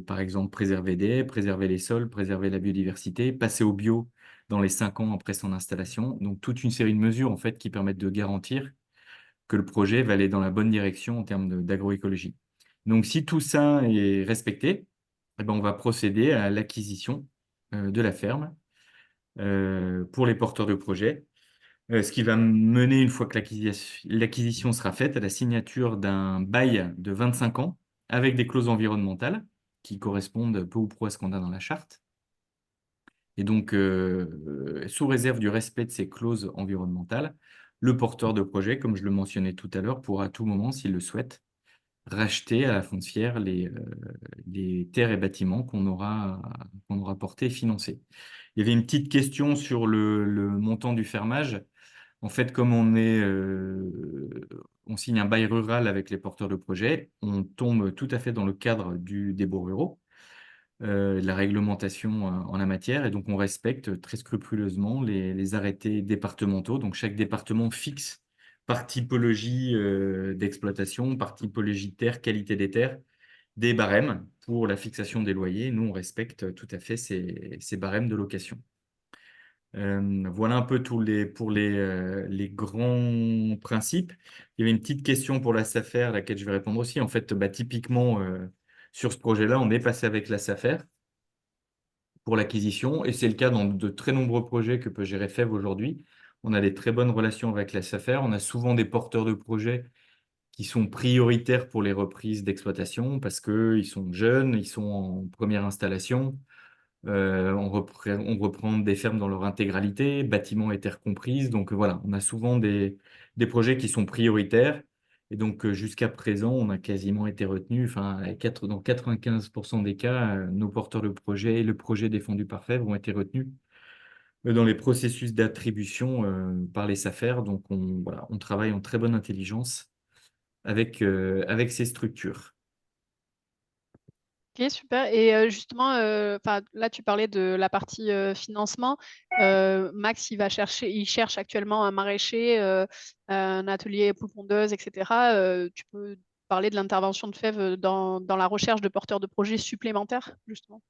par exemple, préserver des haies, préserver les sols, préserver la biodiversité, passer au bio dans les 5 ans après son installation. Donc, toute une série de mesures en fait, qui permettent de garantir que le projet va aller dans la bonne direction en termes d'agroécologie. Donc, si tout ça est respecté, eh ben, on va procéder à l'acquisition de la ferme pour les porteurs de projet. Ce qui va mener, une fois que l'acquisition sera faite, à la signature d'un bail de 25 ans avec des clauses environnementales qui correspondent peu ou prou à ce qu'on a dans la charte. Et donc, sous réserve du respect de ces clauses environnementales, le porteur de projet, comme je le mentionnais tout à l'heure, pourra à tout moment, s'il le souhaite, racheter à la foncière les terres et bâtiments qu'on aura portés et financés. Il y avait une petite question sur le montant du fermage. En fait, comme on signe un bail rural avec les porteurs de projet, on tombe tout à fait dans le cadre des baux ruraux, de la réglementation en la matière, et donc on respecte très scrupuleusement les arrêtés départementaux. Donc chaque département fixe par typologie d'exploitation, par typologie de terre, qualité des terres, des barèmes pour la fixation des loyers. Nous, on respecte tout à fait ces barèmes de location. Voilà un peu pour les grands principes. Il y avait une petite question pour la SAFER, à laquelle je vais répondre aussi. En fait, typiquement, sur ce projet-là, on est passé avec la SAFER pour l'acquisition, et c'est le cas dans de très nombreux projets que peut gérer FEV aujourd'hui. On a des très bonnes relations avec la SAFER. On a souvent des porteurs de projets qui sont prioritaires pour les reprises d'exploitation parce qu'ils sont jeunes, ils sont en première installation. On reprend des fermes dans leur intégralité, bâtiments et terres comprises. Donc voilà, on a souvent des projets qui sont prioritaires. Et donc jusqu'à présent, on a quasiment été retenu. Enfin, dans 95% des cas, nos porteurs de projet et le projet défendu par FEV ont été retenus dans les processus d'attribution par les SAFER. Donc voilà, on travaille en très bonne intelligence avec ces structures. Ok, super. Et justement, là, tu parlais de la partie financement. Max, il cherche actuellement un maraîcher, un atelier poule pondeuse, etc. Tu peux parler de l'intervention de FEV dans la recherche de porteurs de projets supplémentaires, justement.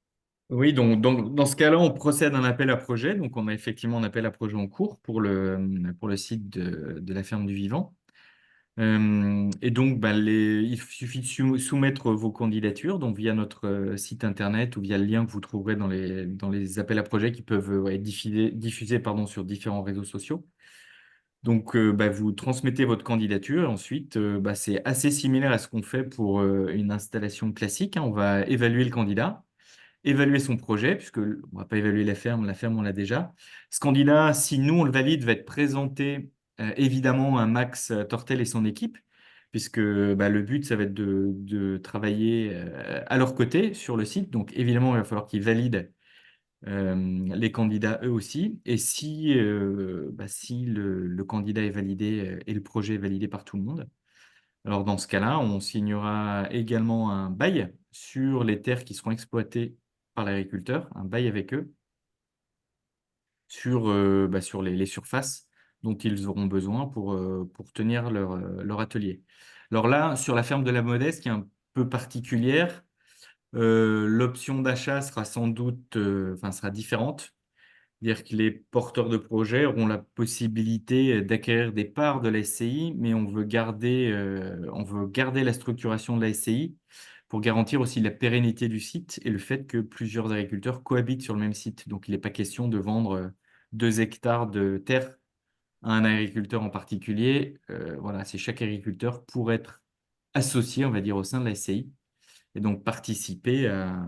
Oui, donc dans ce cas-là, on procède à un appel à projet. Donc, on a effectivement un appel à projet en cours pour le site de la ferme du Vivant. Et donc, il suffit de soumettre vos candidatures donc via notre site internet ou via le lien que vous trouverez dans les appels à projets qui peuvent être diffusés sur différents réseaux sociaux. Donc, vous transmettez votre candidature. Et ensuite, c'est assez similaire à ce qu'on fait pour une installation classique, hein. On va évaluer le candidat, évaluer son projet, puisque on ne va pas évaluer la ferme on l'a déjà. Ce candidat, si nous on le valide, va être présenté évidemment à Max Tortel et son équipe, puisque le but, ça va être de travailler à leur côté sur le site. Donc évidemment, il va falloir qu'ils valident les candidats eux aussi. Et si le candidat est validé et le projet est validé par tout le monde, alors dans ce cas-là, on signera également un bail sur les terres qui seront exploitées par l'agriculteur, un bail avec eux sur les surfaces dont ils auront besoin pour tenir leur atelier. Alors là, sur la ferme de la Modeste, qui est un peu particulière, l'option d'achat sera sans doute sera différente. C'est-à-dire que les porteurs de projets auront la possibilité d'acquérir des parts de la SCI, mais on veut garder la structuration de la SCI pour garantir aussi la pérennité du site et le fait que plusieurs agriculteurs cohabitent sur le même site. Donc, il n'est pas question de vendre 2 hectares de terre à un agriculteur en particulier. Voilà, c'est chaque agriculteur pour être associé, on va dire, au sein de la SCI et donc participer à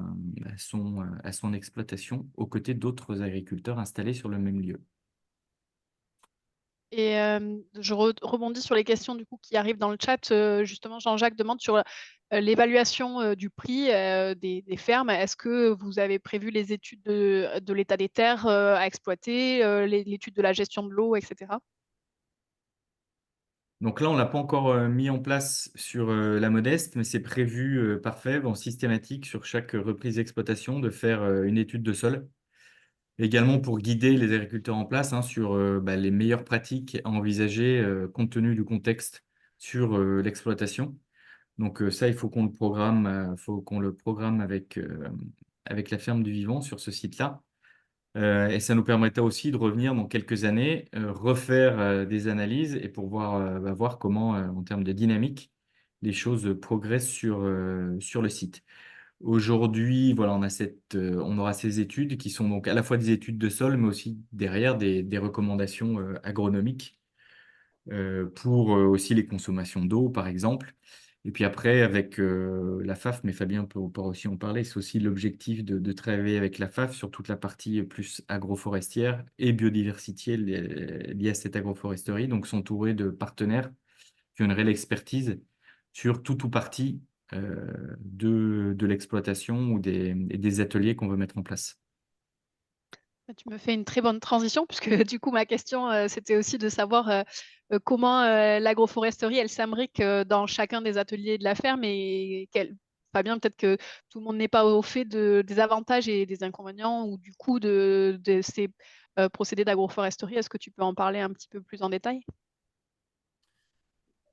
son exploitation aux côtés d'autres agriculteurs installés sur le même lieu. Et je rebondis sur les questions du coup qui arrivent dans le chat. Justement, Jean-Jacques demande sur l'évaluation du prix des fermes. Est-ce que vous avez prévu les études de l'état des terres à exploiter, l'étude de la gestion de l'eau, etc. Donc là, on ne l'a pas encore mis en place sur la Modeste, mais c'est prévu par FEV en systématique sur chaque reprise d'exploitation de faire une étude de sol. Également pour guider les agriculteurs en place sur les meilleures pratiques à envisager compte tenu du contexte sur l'exploitation. Donc ça, il faut qu'on le programme avec la ferme du Vivant sur ce site-là. Et ça nous permettra aussi de revenir dans quelques années, refaire des analyses et pour voir comment, en termes de dynamique, les choses progressent sur le site. Aujourd'hui, voilà, on aura ces études qui sont donc à la fois des études de sol, mais aussi derrière des recommandations agronomiques pour aussi les consommations d'eau, par exemple. Et puis après, avec la FAF, mais Fabien pourra aussi en parler, c'est aussi l'objectif de travailler avec la FAF sur toute la partie plus agroforestière et biodiversité liée à cette agroforesterie, donc s'entourer de partenaires qui ont une réelle expertise sur tout ou partie de l'exploitation ou des ateliers qu'on veut mettre en place. Tu me fais une très bonne transition, puisque du coup, ma question, c'était aussi de savoir comment l'agroforesterie, elle s'imbrique dans chacun des ateliers de la ferme et Fabien, peut-être que tout le monde n'est pas au fait des avantages et des inconvénients ou du coût de ces procédés d'agroforesterie. Est-ce que tu peux en parler un petit peu plus en détail?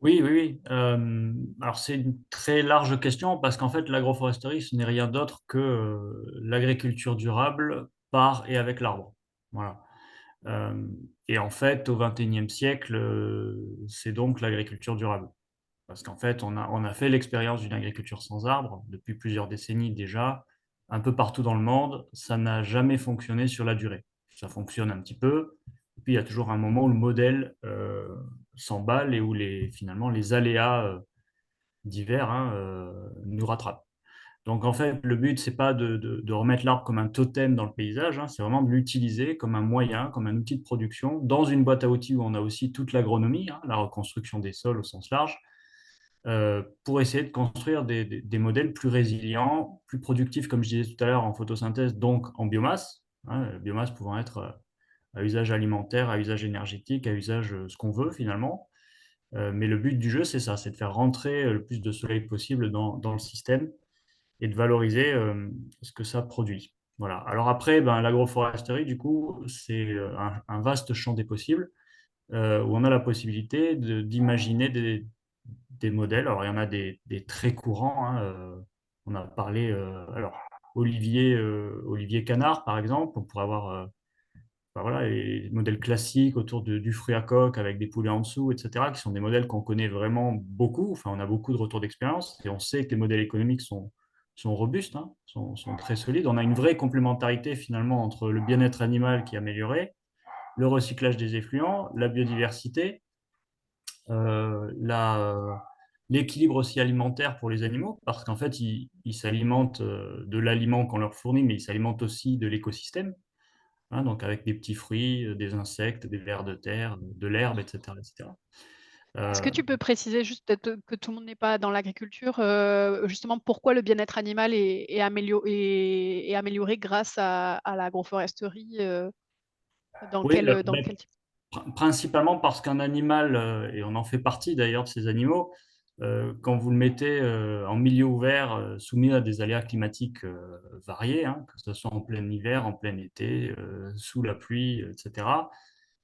Oui, oui, oui. Alors, c'est une très large question parce qu'en fait, l'agroforesterie, ce n'est rien d'autre que l'agriculture durable par et avec l'arbre. Voilà. Et en fait, au XXIe siècle, c'est donc l'agriculture durable. Parce qu'en fait, on a fait l'expérience d'une agriculture sans arbres depuis plusieurs décennies déjà, un peu partout dans le monde. Ça n'a jamais fonctionné sur la durée. Ça fonctionne un petit peu, et puis il y a toujours un moment où le modèle s'emballe et où finalement les aléas divers nous rattrapent. Donc en fait, le but, c'est pas de remettre l'arbre comme un totem dans le paysage, hein, c'est vraiment de l'utiliser comme un moyen, comme un outil de production, dans une boîte à outils où on a aussi toute l'agronomie, hein, la reconstruction des sols au sens large, pour essayer de construire des modèles plus résilients, plus productifs, comme je disais tout à l'heure, en photosynthèse, donc en biomasse, hein, la biomasse pouvant être à usage alimentaire, à usage énergétique, à usage ce qu'on veut finalement. Mais le but du jeu, c'est ça, c'est de faire rentrer le plus de soleil possible dans le système et de valoriser ce que ça produit. Voilà. Alors après, ben, l'agroforesterie, du coup, c'est un vaste champ des possibles où on a la possibilité d'imaginer des modèles. Alors, il y en a des très courants, hein, on a parlé, alors, Olivier Canard, par exemple. On pourrait avoir ben voilà, les modèles classiques autour du fruit à coque avec des poulets en dessous, etc., qui sont des modèles qu'on connaît vraiment beaucoup. Enfin, on a beaucoup de retours d'expérience et on sait que les modèles économiques sont robustes, hein, sont très solides. On a une vraie complémentarité finalement entre le bien-être animal qui est amélioré, le recyclage des effluents, la biodiversité, l'équilibre aussi alimentaire pour les animaux, parce qu'en fait, ils s'alimentent de l'aliment qu'on leur fournit, mais ils s'alimentent aussi de l'écosystème, hein, donc avec des petits fruits, des insectes, des vers de terre, de l'herbe, etc., etc. Est-ce que tu peux préciser juste peut-être que tout le monde n'est pas dans l'agriculture, justement pourquoi le bien-être animal est amélioré grâce à l'agroforesterie, Oui, dans quel type? principalement parce qu'un animal, et on en fait partie d'ailleurs de ces animaux, quand vous le mettez en milieu ouvert, soumis à des aléas climatiques variés, hein, que ce soit en plein hiver, en plein été, sous la pluie, etc.,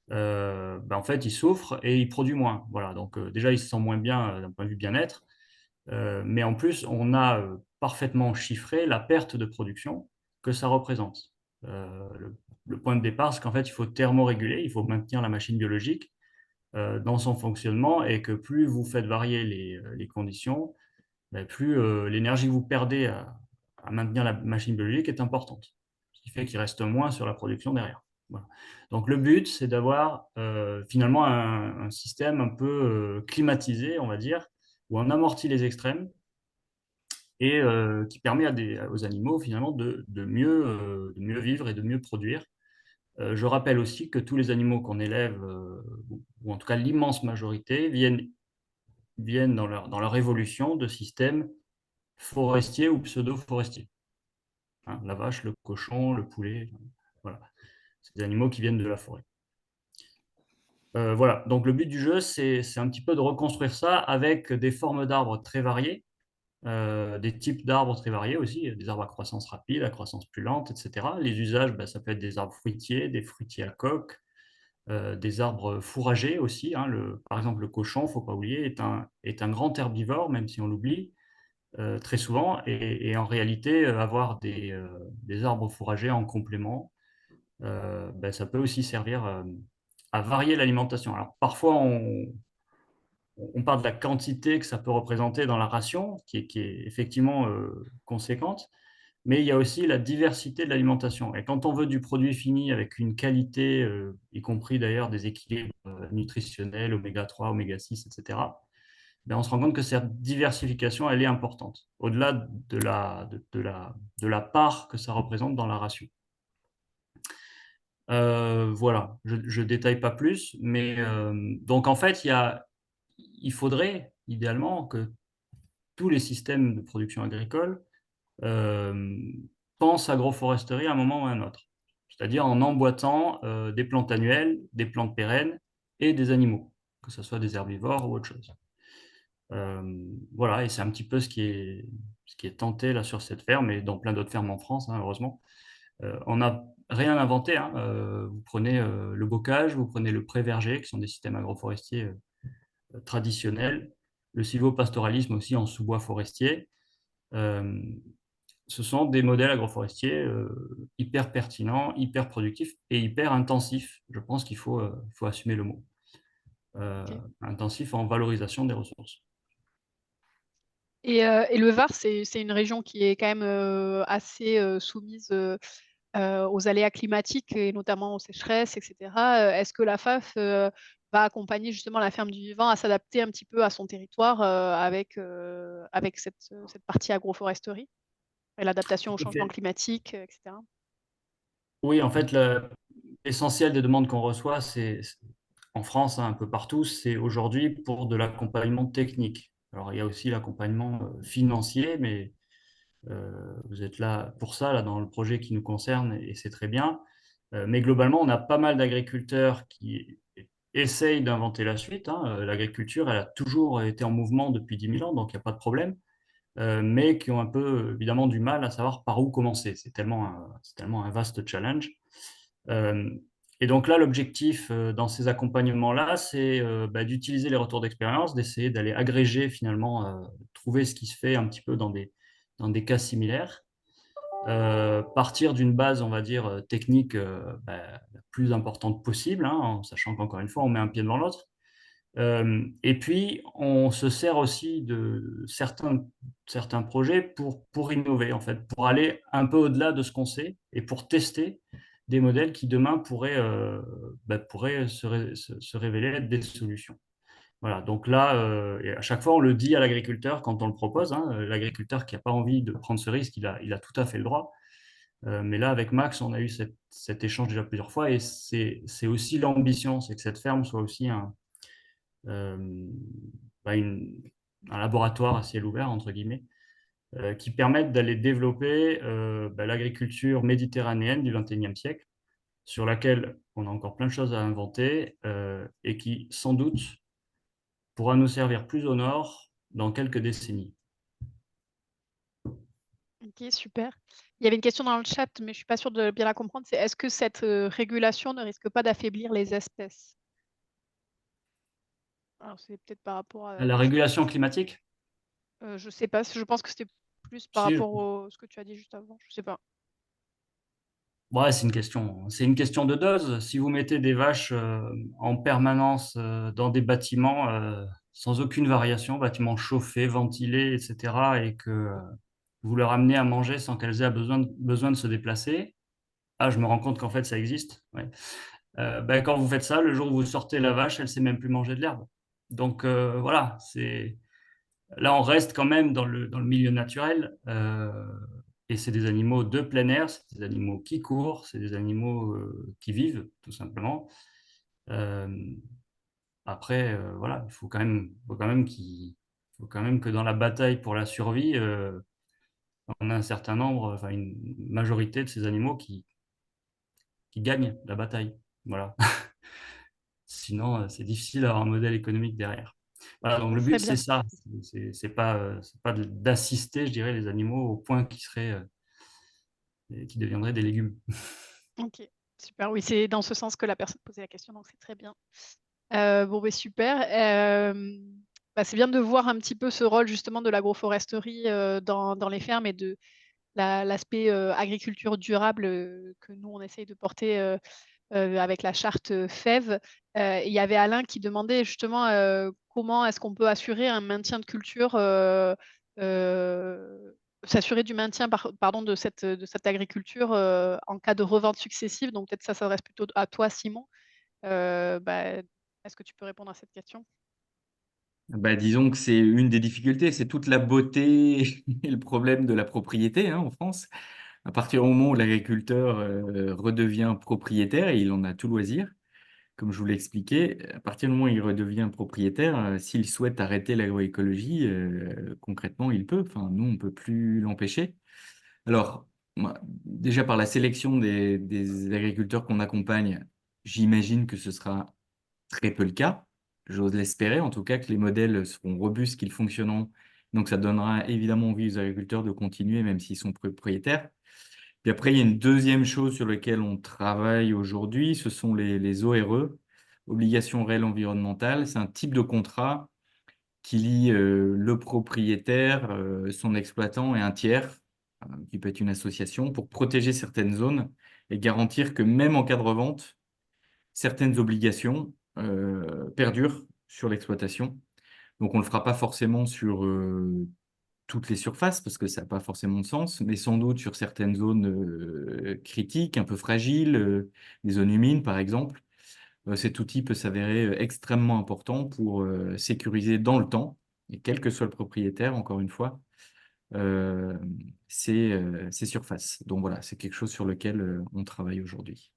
ben, en fait, il souffre et il produit moins. Voilà, donc déjà, il se sent moins bien d'un point de vue bien-être, mais en plus, on a parfaitement chiffré la perte de production que ça représente. Le point de départ, c'est qu'en fait, il faut thermoréguler, il faut maintenir la machine biologique dans son fonctionnement et que plus vous faites varier les conditions, ben, plus l'énergie que vous perdez à maintenir la machine biologique est importante, ce qui fait qu'il reste moins sur la production derrière. Voilà. Donc le but, c'est d'avoir finalement un système un peu climatisé, on va dire, où on amortit les extrêmes et qui permet aux animaux finalement de mieux vivre et de mieux produire. Je rappelle aussi que tous les animaux qu'on élève, ou en tout cas l'immense majorité, viennent dans leur évolution de systèmes forestiers ou pseudo-forestiers. Hein, la vache, le cochon, le poulet, voilà. C'est des animaux qui viennent de la forêt. Voilà, donc le but du jeu, c'est un petit peu de reconstruire ça avec des formes d'arbres très variées, des types d'arbres très variés aussi, des arbres à croissance rapide, à croissance plus lente, etc. Les usages, bah, ça peut être des arbres fruitiers, des fruitiers à coque, des arbres fourragers aussi, hein. Par exemple, le cochon, il ne faut pas oublier, est un grand herbivore, même si on l'oublie très souvent. Et en réalité, avoir des arbres fourragers en complément, ben, ça peut aussi servir à varier l'alimentation. Alors parfois, on parle de la quantité que ça peut représenter dans la ration, qui est effectivement conséquente, mais il y a aussi la diversité de l'alimentation. Et quand on veut du produit fini avec une qualité, y compris d'ailleurs des équilibres nutritionnels, oméga 3, oméga 6, etc., ben on se rend compte que cette diversification, elle est importante, au-delà de la part que ça représente dans la ration. Voilà, je ne détaille pas plus, mais donc en fait, il faudrait idéalement que tous les systèmes de production agricole euh, pensent agroforesterie à un moment ou à un autre, c'est-à-dire en emboîtant des plantes annuelles, des plantes pérennes et des animaux, que ce soit des herbivores ou autre chose. Voilà, et c'est un petit peu ce qui est tenté là sur cette ferme et dans plein d'autres fermes en France, hein, heureusement. On n'a rien inventé, hein. Vous prenez le bocage, vous prenez le pré-verger, qui sont des systèmes agroforestiers traditionnel, le sylvopastoralisme aussi en sous-bois forestier. Ce sont des modèles agroforestiers hyper pertinents, hyper productifs et hyper intensifs. Je pense qu'il faut assumer le mot. Ok. Intensif en valorisation des ressources. Et le Var, c'est une région qui est quand même assez soumise aux aléas climatiques et notamment aux sécheresses, etc. Est-ce que la FAF va accompagner justement la ferme du vivant à s'adapter un petit peu à son territoire avec cette partie agroforesterie et l'adaptation au changement climatique, etc. Oui, en fait, l'essentiel des demandes qu'on reçoit, en France, hein, un peu partout, c'est aujourd'hui pour de l'accompagnement technique. Alors, il y a aussi l'accompagnement financier, mais vous êtes là pour ça, là, dans le projet qui nous concerne, et c'est très bien. Mais globalement, on a pas mal d'agriculteurs qui essayent d'inventer la suite, hein. L'agriculture, elle a toujours été en mouvement depuis 10 000 ans, donc il n'y a pas de problème. Mais qui ont un peu évidemment du mal à savoir par où commencer. C'est tellement un vaste challenge. Et donc là, l'objectif dans ces accompagnements-là, c'est d'utiliser les retours d'expérience, d'essayer d'aller agréger finalement, trouver ce qui se fait un petit peu dans des cas similaires, partir d'une base, on va dire, technique la plus importante possible, hein, en sachant qu'encore une fois, on met un pied devant l'autre. Et puis, on se sert aussi de certains projets pour innover, en fait, pour aller un peu au-delà de ce qu'on sait et pour tester des modèles qui demain pourraient se révéler être des solutions. Voilà, donc là, et à chaque fois, on le dit à l'agriculteur quand on le propose, hein, l'agriculteur qui n'a pas envie de prendre ce risque, il a tout à fait le droit. Mais là, avec Max, on a eu cet échange déjà plusieurs fois et c'est aussi l'ambition, c'est que cette ferme soit aussi euh, un laboratoire à ciel ouvert, entre guillemets, qui permettent d'aller développer l'agriculture méditerranéenne du XXIe siècle, sur laquelle on a encore plein de choses à inventer et qui, sans doute, pourra nous servir plus au nord dans quelques décennies. Ok, super. Il y avait une question dans le chat, mais je ne suis pas sûre de bien la comprendre. C'est est-ce que cette régulation ne risque pas d'affaiblir les espèces? Alors, c'est peut-être par rapport à La des choses. régulation climatique, Je ne sais pas, je pense que c'était plus par si, rapport à ce que tu as dit juste avant. Je ne sais pas. ouais, c'est une question de dose. Si vous mettez des vaches en permanence dans des bâtiments sans aucune variation, bâtiments chauffés, ventilés, etc., et que vous leur amenez à manger sans qu'elles aient besoin de se déplacer, ah, je me rends compte qu'en fait, ça existe. Ouais. Quand vous faites ça, le jour où vous sortez la vache, elle ne sait même plus manger de l'herbe. Donc voilà, là, on reste quand même dans le milieu naturel. Et c'est des animaux de plein air, c'est des animaux qui courent, c'est des animaux qui vivent, tout simplement. Euh, Après, voilà, il faut quand même que dans la bataille pour la survie, on a un certain nombre, enfin une majorité de ces animaux qui gagnent la bataille. Voilà. Sinon, c'est difficile d'avoir un modèle économique derrière. Voilà, donc le Très but, bien. c'est ça. C'est pas d'assister, je dirais, les animaux au point qui deviendraient des légumes. Ok, super. Oui, c'est dans ce sens que la personne posait la question, donc c'est très bien. Bon, ben super. C'est bien de voir un petit peu ce rôle justement de l'agroforesterie dans les fermes et de l'aspect agriculture durable que nous, on essaye de porter avec la charte FEV. Il y avait Alain qui demandait justement comment est-ce qu'on peut assurer un maintien de culture, euh, s'assurer du maintien pardon, de cette agriculture en cas de revente successive. Donc peut-être ça s'adresse plutôt à toi, Simon. Est-ce que tu peux répondre à cette question? Disons que c'est une des difficultés, c'est toute la beauté et le problème de la propriété hein, en France. À partir du moment où l'agriculteur redevient propriétaire, et il en a tout loisir, comme je vous l'ai expliqué, à partir du moment où il redevient propriétaire, s'il souhaite arrêter l'agroécologie, concrètement, il peut. Enfin, nous, on ne peut plus l'empêcher. Alors, moi, déjà par la sélection des agriculteurs qu'on accompagne, j'imagine que ce sera très peu le cas. J'ose l'espérer, en tout cas, que les modèles seront robustes, qu'ils fonctionneront. Donc, ça donnera évidemment envie aux agriculteurs de continuer, même s'ils sont propriétaires. Puis après, il y a une deuxième chose sur laquelle on travaille aujourd'hui, ce sont les ORE. obligation réelle environnementale, c'est un type de contrat qui lie le propriétaire, son exploitant et un tiers, qui peut être une association, pour protéger certaines zones et garantir que même en cas de revente, certaines obligations perdurent sur l'exploitation. Donc on ne le fera pas forcément sur toutes les surfaces, parce que ça n'a pas forcément de sens, mais sans doute sur certaines zones critiques, un peu fragiles, des zones humides par exemple. Cet outil peut s'avérer extrêmement important pour sécuriser dans le temps, et quel que soit le propriétaire, encore une fois, ces surfaces. Donc voilà, c'est quelque chose sur lequel on travaille aujourd'hui.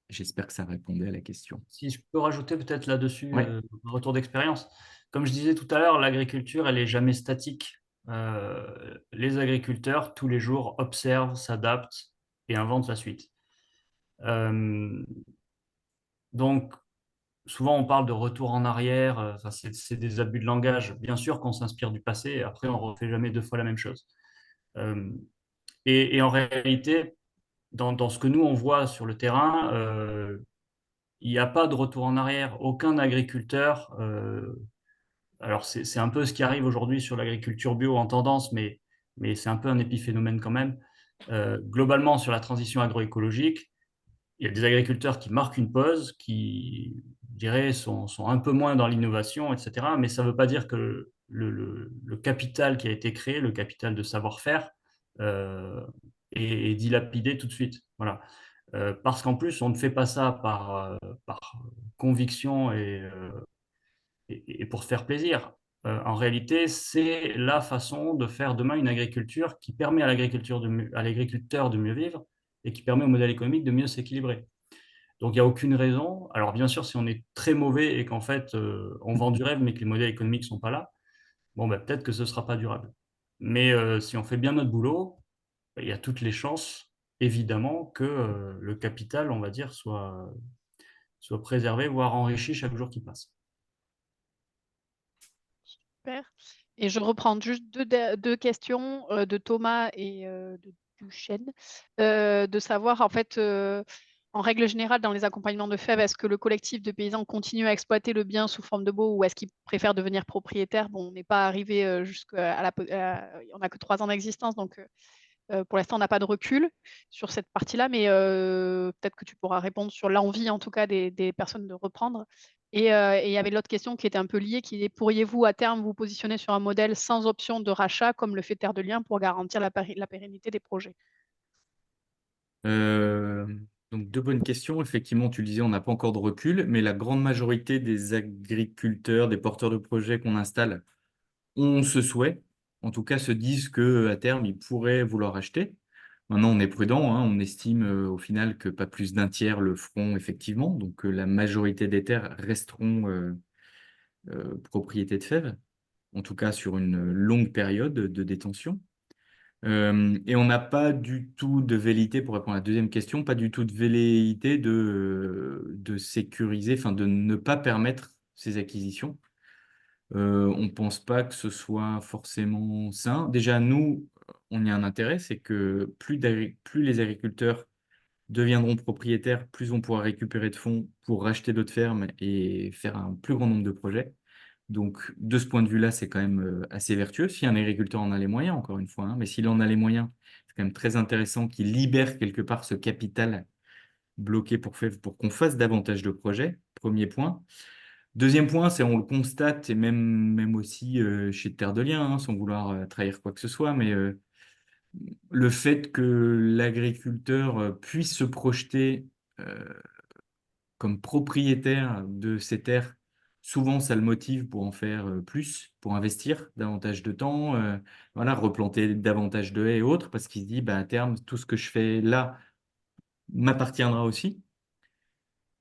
J'espère que ça répondait à la question. Si je peux rajouter peut-être là-dessus Ouais. un retour d'expérience. Comme je disais tout à l'heure, l'agriculture, elle est jamais statique. Les agriculteurs, tous les jours, observent, s'adaptent et inventent la suite. Donc, souvent, on parle de retour en arrière. Enfin, c'est des abus de langage. Bien sûr qu'on s'inspire du passé, et après, on ne refait jamais deux fois la même chose. Et en réalité, dans ce que nous, on voit sur le terrain, il n'y a pas de retour en arrière. Aucun agriculteur, alors c'est un peu ce qui arrive aujourd'hui sur l'agriculture bio en tendance, mais c'est un peu un épiphénomène quand même. Globalement, sur la transition agroécologique, il y a des agriculteurs qui marquent une pause, qui, je dirais, sont un peu moins dans l'innovation, etc. Mais ça ne veut pas dire que le capital qui a été créé, le capital de savoir-faire, est dilapidé tout de suite. Voilà. Parce qu'en plus, on ne fait pas ça par conviction et pour se faire plaisir. En réalité, c'est la façon de faire demain une agriculture qui permet à l'agriculteur de mieux vivre et qui permet au modèle économique de mieux s'équilibrer. Donc, il n'y a aucune raison. Alors, bien sûr, si on est très mauvais et qu'en fait, on vend du rêve, mais que les modèles économiques ne sont pas là, bon, ben, peut-être que ce ne sera pas durable. Mais si on fait bien notre boulot, ben, il y a toutes les chances, évidemment, que le capital, on va dire, soit préservé, voire enrichi chaque jour qui passe. Super. Et je reprends juste deux questions de Thomas et de Duchesne, de savoir en fait, en règle générale, dans les accompagnements de FEV, est-ce que le collectif de paysans continue à exploiter le bien sous forme de baux ou est-ce qu'ils préfèrent devenir propriétaires? Bon, on n'est pas arrivé jusqu'à on n'a que 3 ans d'existence, donc pour l'instant, on n'a pas de recul sur cette partie-là, mais peut-être que tu pourras répondre sur l'envie, en tout cas, des personnes de reprendre. Et il y avait l'autre question qui était un peu liée, qui est: pourriez-vous, à terme, vous positionner sur un modèle sans option de rachat, comme le fait Terre de Liens, pour garantir la pérennité des projets? Euh, donc, deux bonnes questions. Effectivement, tu le disais, on n'a pas encore de recul, mais la grande majorité des agriculteurs, des porteurs de projets qu'on installe ont ce souhait, en tout cas se disent qu'à terme, ils pourraient vouloir acheter. Maintenant, on est prudent, hein, on estime au final que pas plus d'un tiers le feront effectivement, donc la majorité des terres resteront propriété de fèves, en tout cas sur une longue période de détention. Et on n'a pas du tout de velléité, pour répondre à la deuxième question, pas du tout de velléité de sécuriser, enfin de ne pas permettre ces acquisitions. On ne pense pas que ce soit forcément sain. Déjà, nous, on y a un intérêt, c'est que plus les agriculteurs deviendront propriétaires, plus on pourra récupérer de fonds pour racheter d'autres fermes et faire un plus grand nombre de projets. Donc, de ce point de vue-là, c'est quand même assez vertueux. Si un agriculteur en a les moyens, encore une fois, hein, mais s'il en a les moyens, c'est quand même très intéressant qu'il libère quelque part ce capital bloqué pour qu'on fasse davantage de projets. Premier point. Deuxième point, c'est on le constate, et même aussi chez Terre de Liens, hein, sans vouloir trahir quoi que ce soit, mais le fait que l'agriculteur puisse se projeter euh, comme propriétaire de ces terres, souvent ça le motive pour en faire plus, pour investir davantage de temps, voilà, replanter davantage de haies et autres, parce qu'il se dit, bah, à terme, tout ce que je fais là m'appartiendra aussi.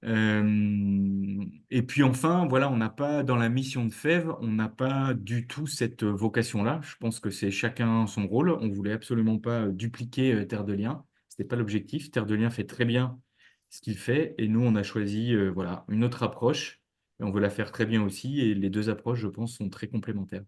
Et puis enfin, voilà, on n'a pas, dans la mission de FEV, on n'a pas du tout cette vocation-là. Je pense que c'est chacun son rôle. On voulait absolument pas dupliquer Terre de Liens. Ce n'était pas l'objectif. Terre de Liens fait très bien ce qu'il fait. Et nous, on a choisi voilà, une autre approche. Et on veut la faire très bien aussi. Et les deux approches, je pense, sont très complémentaires.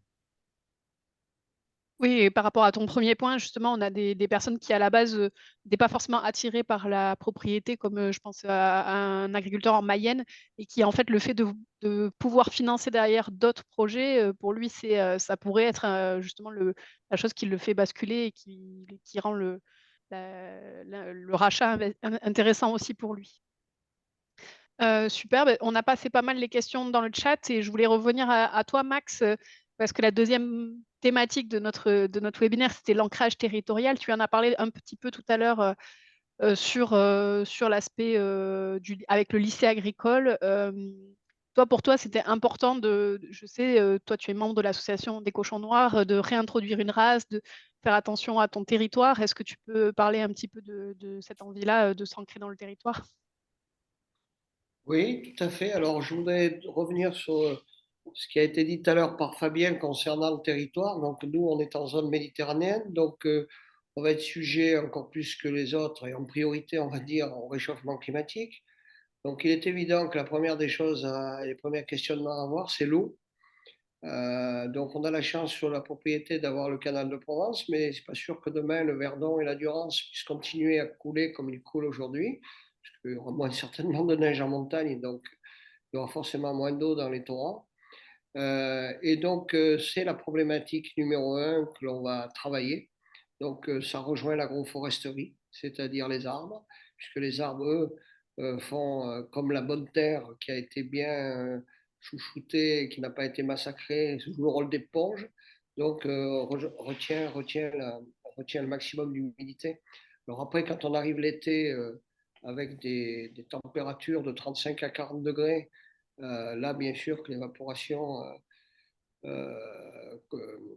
Oui, et par rapport à ton premier point, justement, on a des personnes qui, à la base, n'étaient pas forcément attirées par la propriété comme, je pense à un agriculteur en Mayenne et qui, en fait, le fait de pouvoir financer derrière d'autres projets, pour lui, ça pourrait être, justement la chose qui le fait basculer et qui rend le rachat intéressant aussi pour lui. Super, beh, on a passé pas mal les questions dans le chat et je voulais revenir à toi Max, parce que la deuxième thématique de notre webinaire, c'était l'ancrage territorial. Tu en as parlé un petit peu tout à l'heure, sur l'aspect, du avec le lycée agricole. Toi, pour toi, c'était important je sais, toi, tu es membre de l'association des cochons noirs, de réintroduire une race, de faire attention à ton territoire. Est-ce que tu peux parler un petit peu de cette envie-là, de s'ancrer dans le territoire? Oui, tout à fait. Alors, je voudrais revenir sur ce qui a été dit tout à l'heure par Fabien concernant le territoire. Donc, nous, on est en zone méditerranéenne, donc on va être sujet encore plus que les autres et en priorité, on va dire, au réchauffement climatique. Donc, il est évident que la première des choses, les premiers questionnements à avoir, c'est l'eau. Donc, on a la chance sur la propriété d'avoir le canal de Provence, mais c'est pas sûr que demain le Verdon et la Durance puissent continuer à couler comme ils coulent aujourd'hui, parce qu'il y aura moins certainement de neige en montagne, donc il y aura forcément moins d'eau dans les torrents. Et donc, c'est la problématique numéro un que l'on va travailler. Donc, ça rejoint l'agroforesterie, c'est-à-dire les arbres, puisque les arbres, eux, font comme la bonne terre qui a été bien chouchoutée et qui n'a pas été massacrée, joue le rôle d'éponge. Donc, retient le maximum d'humidité. Alors après, quand on arrive l'été, avec des températures de 35 à 40 degrés, là, bien sûr que l'évaporation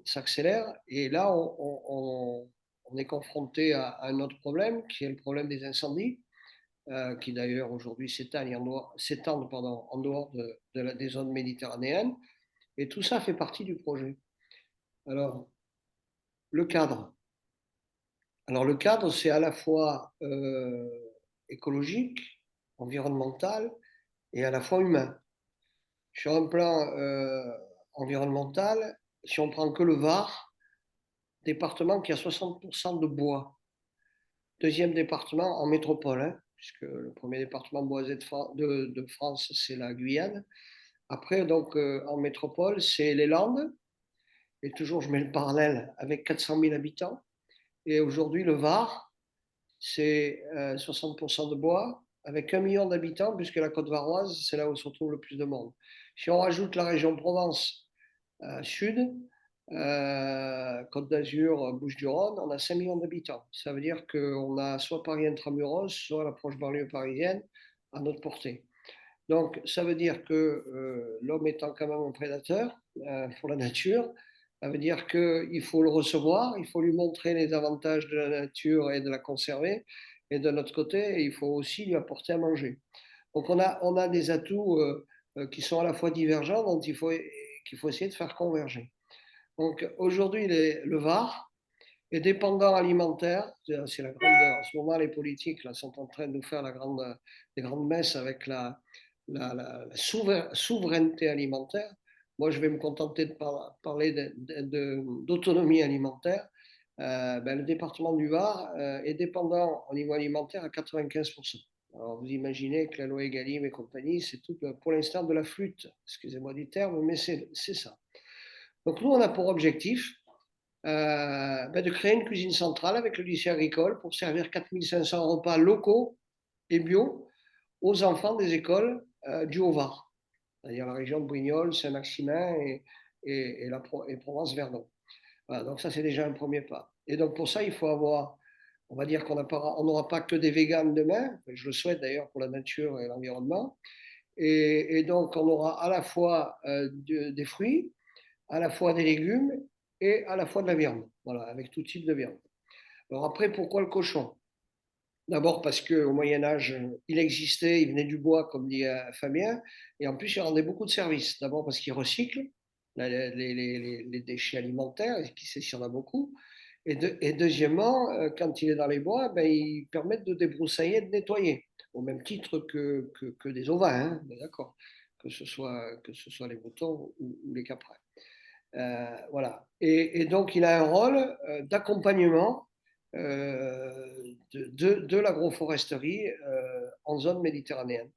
s'accélère. Et là, on est confronté à un autre problème, qui est le problème des incendies, qui d'ailleurs aujourd'hui s'étendent en dehors des zones méditerranéennes. Et tout ça fait partie du projet. Alors, le cadre. Alors, le cadre, c'est à la fois écologique, environnemental et à la fois humain. Sur un plan environnemental, si on prend que le Var, département qui a 60% de bois. Deuxième département en métropole, hein, puisque le premier département boisé de France, c'est la Guyane. Après, donc, en métropole, c'est les Landes. Et toujours, je mets le parallèle avec 400 000 habitants. Et aujourd'hui, le Var, c'est 60% de bois, avec 1 million d'habitants, puisque la côte varoise, c'est là où se retrouve le plus de monde. Si on rajoute la région Provence sud, Côte d'Azur, Bouches-du-Rhône, on a 5 millions d'habitants. Ça veut dire qu'on a soit Paris intramuros, soit la proche banlieue parisienne à notre portée. Donc, ça veut dire que l'homme étant quand même un prédateur pour la nature, ça veut dire qu'il faut le recevoir, il faut lui montrer les avantages de la nature et de la conserver. Et de notre côté, il faut aussi lui apporter à manger. Donc, on a des atouts qui sont à la fois divergents, dont qu'il faut essayer de faire converger. Donc, aujourd'hui, le Var est dépendant alimentaire. C'est la grande, en ce moment, les politiques là, sont en train de nous faire des grandes messes avec la souveraineté alimentaire. Moi, je vais me contenter de parler d'autonomie alimentaire. Le département du Var est dépendant au niveau alimentaire à 95%. Alors, vous imaginez que la loi Egalim et compagnie, c'est tout pour l'instant de la flûte, excusez-moi du terme, mais c'est ça. Donc, nous, on a pour objectif de créer une cuisine centrale avec le lycée agricole pour servir 4500 repas locaux et bio aux enfants des écoles du Haut-Var, c'est-à-dire la région de Brignoles, Saint-Maximin et Provence-Verdon. Voilà, donc ça, c'est déjà un premier pas. Et donc pour ça, il faut avoir, on va dire qu'on n'aura pas que des véganes demain, je le souhaite d'ailleurs pour la nature et l'environnement, et donc on aura à la fois des fruits, à la fois des légumes et à la fois de la viande, voilà, avec tout type de viande. Alors après, pourquoi le cochon? D'abord parce qu'au Moyen-Âge, il existait, il venait du bois, comme dit Fabien, et en plus, il rendait beaucoup de services. D'abord parce qu'il recycle les déchets alimentaires, et qui sait s'il y en a beaucoup. Et deuxièmement, quand il est dans les bois, ben, ils permettent de débroussailler, de nettoyer, au même titre que des ovins, hein, d'accord, que ce soit les moutons ou les caprins. Voilà. Et donc, il a un rôle d'accompagnement de l'agroforesterie en zone méditerranéenne.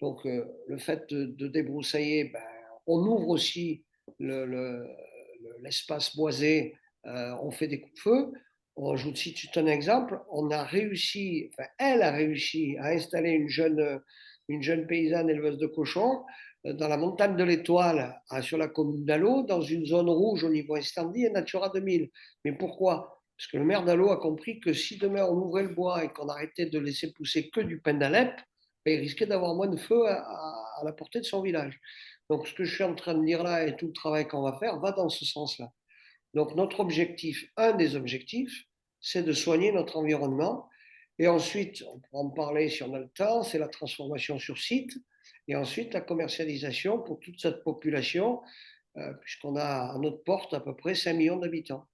Donc, le fait de débroussailler, ben, on ouvre aussi l'espace boisé, on fait des coups de feu. Je vous cite un exemple, elle a réussi à installer une jeune paysanne éleveuse de cochons dans la montagne de l'Étoile, sur la commune d'Allot, dans une zone rouge au niveau incendie et Natura 2000. Mais pourquoi? Parce que le maire d'Allot a compris que si demain on ouvrait le bois et qu'on arrêtait de laisser pousser que du pin d'Alep, ben, il risquait d'avoir moins de feu à la portée de son village. Donc ce que je suis en train de dire là et tout le travail qu'on va faire va dans ce sens-là. Donc notre objectif, un des objectifs, c'est de soigner notre environnement. Et ensuite, on pourra en parler si on a le temps, c'est la transformation sur site. Et ensuite, la commercialisation pour toute cette population, puisqu'on a à notre porte à peu près 5 millions d'habitants.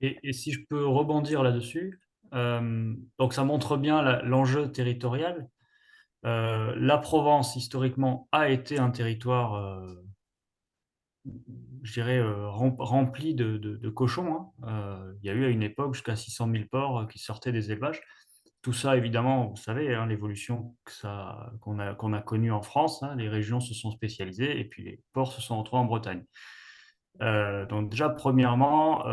Et si je peux rebondir là-dessus, donc ça montre bien l'enjeu territorial. La Provence, historiquement, a été un territoire, je dirais, rempli de cochons, hein. Il y a eu à une époque jusqu'à 600 000 porcs qui sortaient des élevages. Tout ça, évidemment, vous savez, hein, l'évolution qu'on a connue en France, hein, les régions se sont spécialisées et puis les ports se sont retrouvés en Bretagne. Donc déjà, premièrement,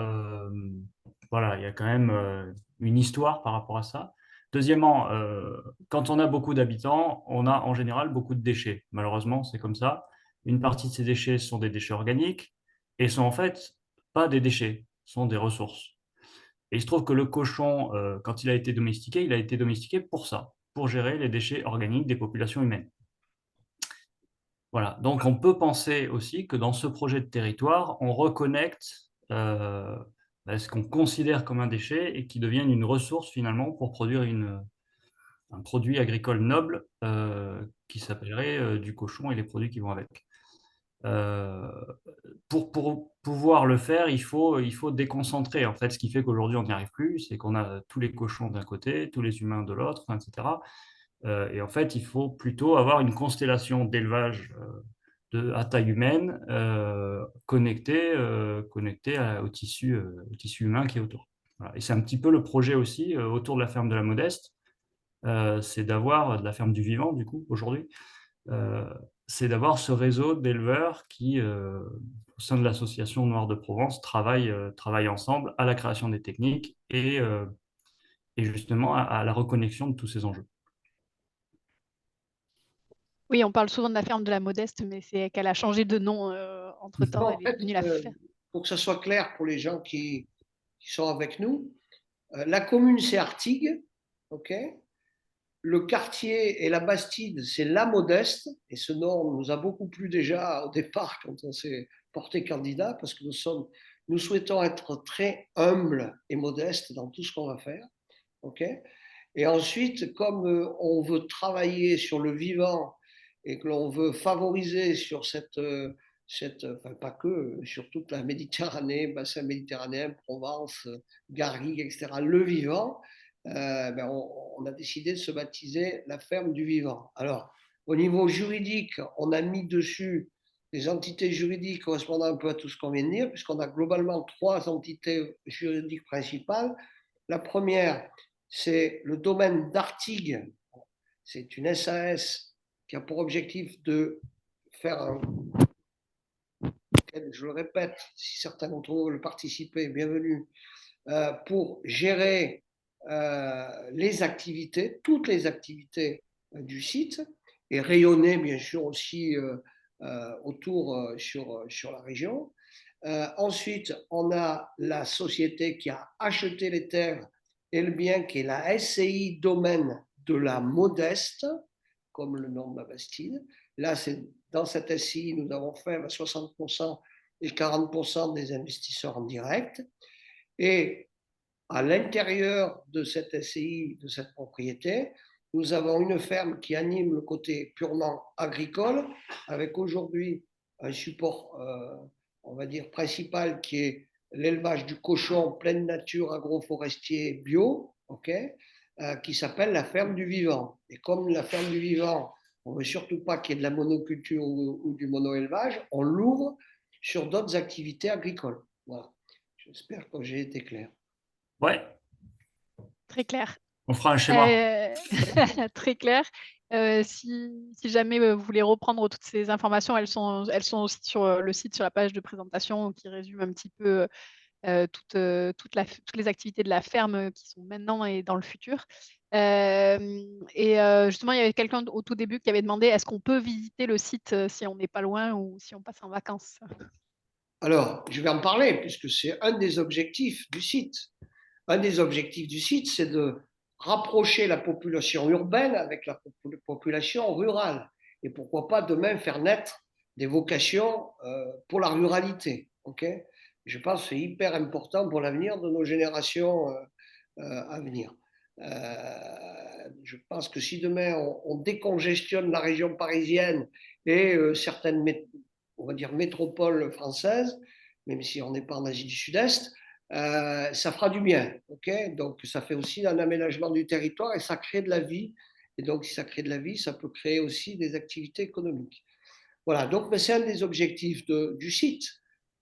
voilà, il y a quand même une histoire par rapport à ça. Deuxièmement, quand on a beaucoup d'habitants, on a en général beaucoup de déchets. Malheureusement, c'est comme ça. Une partie de ces déchets sont des déchets organiques et sont en fait pas des déchets, sont des ressources. Et il se trouve que le cochon, quand il a été domestiqué pour ça, pour gérer les déchets organiques des populations humaines. Voilà, donc on peut penser aussi que dans ce projet de territoire, on reconnecte ce qu'on considère comme un déchet et qui devienne une ressource finalement pour produire un produit agricole noble qui s'appellerait du cochon et les produits qui vont avec. Pour pouvoir le faire, il faut déconcentrer. En fait, ce qui fait qu'aujourd'hui on n'y arrive plus, c'est qu'on a tous les cochons d'un côté, tous les humains de l'autre, etc. Et en fait, il faut plutôt avoir une constellation d'élevage à taille humaine, connecté au tissu humain qui est autour. Voilà. Et c'est un petit peu le projet aussi autour de la ferme de la Modeste, c'est d'avoir, de la ferme du vivant du coup aujourd'hui, c'est d'avoir ce réseau d'éleveurs qui, au sein de l'association Noire de Provence, travaillent ensemble à la création des techniques et justement à la reconnexion de tous ces enjeux. Oui, on parle souvent de la ferme de la Modeste, mais c'est qu'elle a changé de nom entre-temps. En Elle est fait, devenue la ferme. pour que ça soit clair pour les gens qui sont avec nous, la commune, c'est Artigues, ok? Le quartier et la Bastide, c'est La Modeste, et ce nom nous a beaucoup plu déjà au départ quand on s'est porté candidat, parce que nous souhaitons être très humbles et modestes dans tout ce qu'on va faire, ok? Et ensuite, comme on veut travailler sur le vivant et que l'on veut favoriser sur enfin pas que, sur toute la Méditerranée, bassin méditerranéen, Provence, Garrigue, etc., le vivant, ben on a décidé de se baptiser la ferme du vivant. Alors, au niveau juridique, on a mis dessus des entités juridiques correspondant un peu à tout ce qu'on vient de dire, puisqu'on a globalement 3 entités juridiques principales. La première, c'est le domaine d'Artigues. C'est une SAS qui a pour objectif de faire un. Je le répète, si certains d'entre vous veulent participer, bienvenue, pour gérer les activités, toutes les activités du site et rayonner bien sûr aussi autour sur la région. Ensuite, on a la société qui a acheté les terres et le bien, qui est la SCI Domaine de la Modeste, comme le nom de la Bastide. Là, dans cette SCI, nous avons fait 60% et 40% des investisseurs en direct. Et à l'intérieur de cette SCI, de cette propriété, nous avons une ferme qui anime le côté purement agricole, avec aujourd'hui un support, on va dire, principal qui est l'élevage du cochon pleine nature agroforestier bio, okay, qui s'appelle la ferme du vivant. Et comme la ferme du vivant, on ne veut surtout pas qu'il y ait de la monoculture ou du monoélevage, on l'ouvre sur d'autres activités agricoles. Voilà. J'espère que j'ai été clair. Ouais, Très clair. on fera un schéma. Très clair. Si jamais vous voulez reprendre toutes ces informations, elles sont aussi sur le site, sur la page de présentation qui résume un petit peu toutes les activités de la ferme qui sont maintenant et dans le futur. Justement, il y avait quelqu'un au tout début qui avait demandé est-ce qu'on peut visiter le site si on n'est pas loin ou si on passe en vacances? Alors, je vais en parler puisque c'est un des objectifs du site. Un des objectifs du site, c'est de rapprocher la population urbaine avec la population rurale. Et pourquoi pas demain faire naître des vocations pour la ruralité. Okay, je pense que c'est hyper important pour l'avenir de nos générations à venir. Je pense que si demain on décongestionne la région parisienne et certaines, on va dire, métropoles françaises, même si on n'est pas en Asie du Sud-Est, ça fera du bien. Okay, donc ça fait aussi un aménagement du territoire et ça crée de la vie. Et donc si ça crée de la vie, ça peut créer aussi des activités économiques. Voilà, donc c'est un des objectifs du site,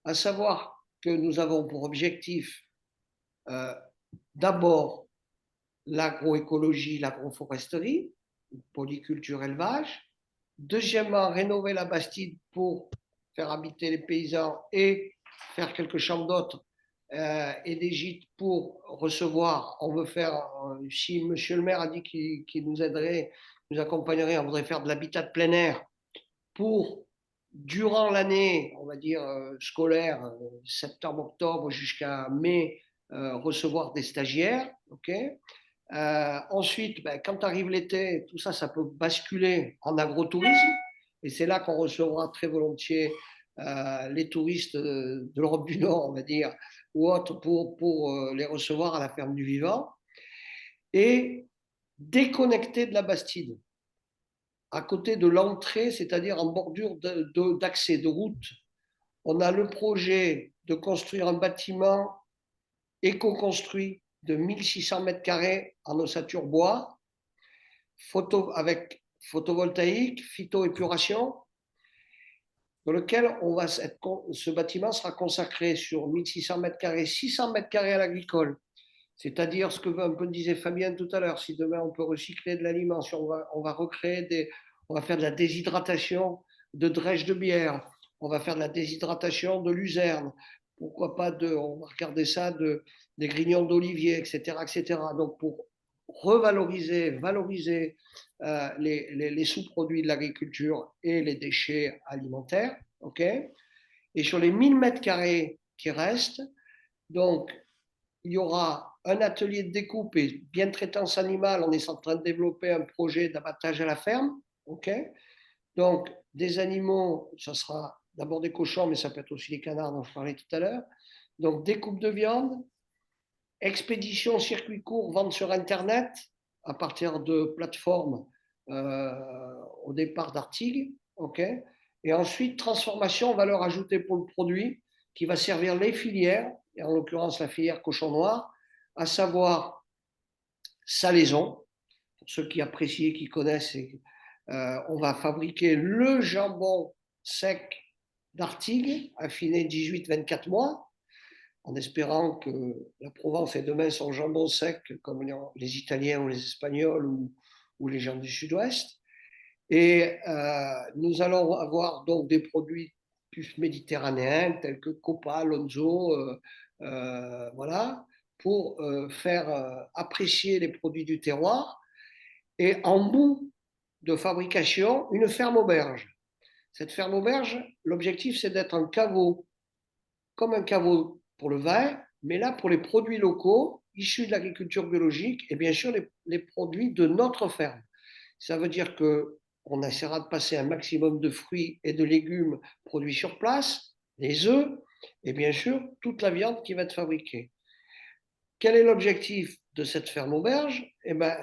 à savoir que nous avons pour objectif d'abord l'agroécologie, l'agroforesterie, polyculture, élevage. Deuxièmement, rénover la Bastide pour faire habiter les paysans et faire quelques chambres d'hôtes et des gîtes pour recevoir. On veut faire, si monsieur le maire a dit qu'il nous aiderait, nous accompagnerait, on voudrait faire de l'habitat de plein air pour, durant l'année, on va dire scolaire, septembre-octobre jusqu'à mai, recevoir des stagiaires. Okay, ensuite, quand arrive l'été, tout ça, ça peut basculer en agrotourisme. Et c'est là qu'on recevra très volontiers les touristes de l'Europe du Nord, on va dire, ou autres, pour les recevoir à la ferme du Vivant. Et déconnecter de la Bastide, à côté de l'entrée, c'est-à-dire en bordure d'accès, de route. On a le projet de construire un bâtiment éco-construit de 1600 mètres carrés en ossature bois, avec photovoltaïque, phytoépuration, dans lequel ce bâtiment sera consacré sur 1600 mètres carrés, 600 mètres carrés à l'agricole. C'est-à-dire ce que un peu disait Fabien tout à l'heure, si demain on peut recycler de l'aliment, si on va recréer on va faire de la déshydratation de drèche de bière, on va faire de la déshydratation de luzerne, pourquoi pas on va regarder ça, des grignons d'olivier, etc., etc. Donc pour revaloriser, valoriser les sous-produits de l'agriculture et les déchets alimentaires, ok. Et sur les 1000 mètres carrés qui restent, donc il y aura un atelier de découpe et bien traitance animale. On est en train de développer un projet d'abattage à la ferme. Okay, donc, des animaux, ça sera d'abord des cochons, mais ça peut être aussi les canards dont je parlais tout à l'heure. Donc, découpe de viande, expédition circuit court, vente sur Internet à partir de plateformes au départ d'Artigues. Okay, et ensuite, transformation, valeur ajoutée pour le produit qui va servir les filières, et en l'occurrence la filière cochon noir, à savoir salaison. Pour ceux qui apprécient et qui connaissent, on va fabriquer le jambon sec d'Artigues, affiné 18-24 mois, en espérant que la Provence ait demain son jambon sec comme les Italiens ou les Espagnols ou les gens du Sud-Ouest. Et nous allons avoir donc des produits plus méditerranéens tels que Copa, Lonzo, voilà, pour faire apprécier les produits du terroir. Et en bout de fabrication, une ferme auberge. Cette ferme auberge, l'objectif c'est d'être un caveau, comme un caveau pour le vin, mais là pour les produits locaux issus de l'agriculture biologique et bien sûr les produits de notre ferme. Ça veut dire qu'on essaiera de passer un maximum de fruits et de légumes produits sur place, des œufs et bien sûr toute la viande qui va être fabriquée. Quel est l'objectif de cette ferme auberge? Eh bien,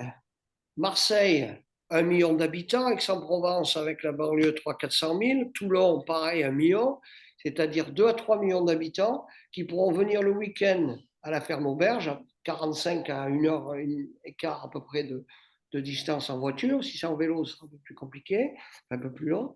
Marseille, 1 million d'habitants, Aix-en-Provence avec la banlieue 300 000 400 000, Toulon, pareil, 1 million, c'est-à-dire 2 à 3 millions d'habitants qui pourront venir le week-end à la ferme auberge, à 45 à 1 heure et quart à peu près de distance en voiture. Si c'est en vélo, ce sera un peu plus compliqué, un peu plus long.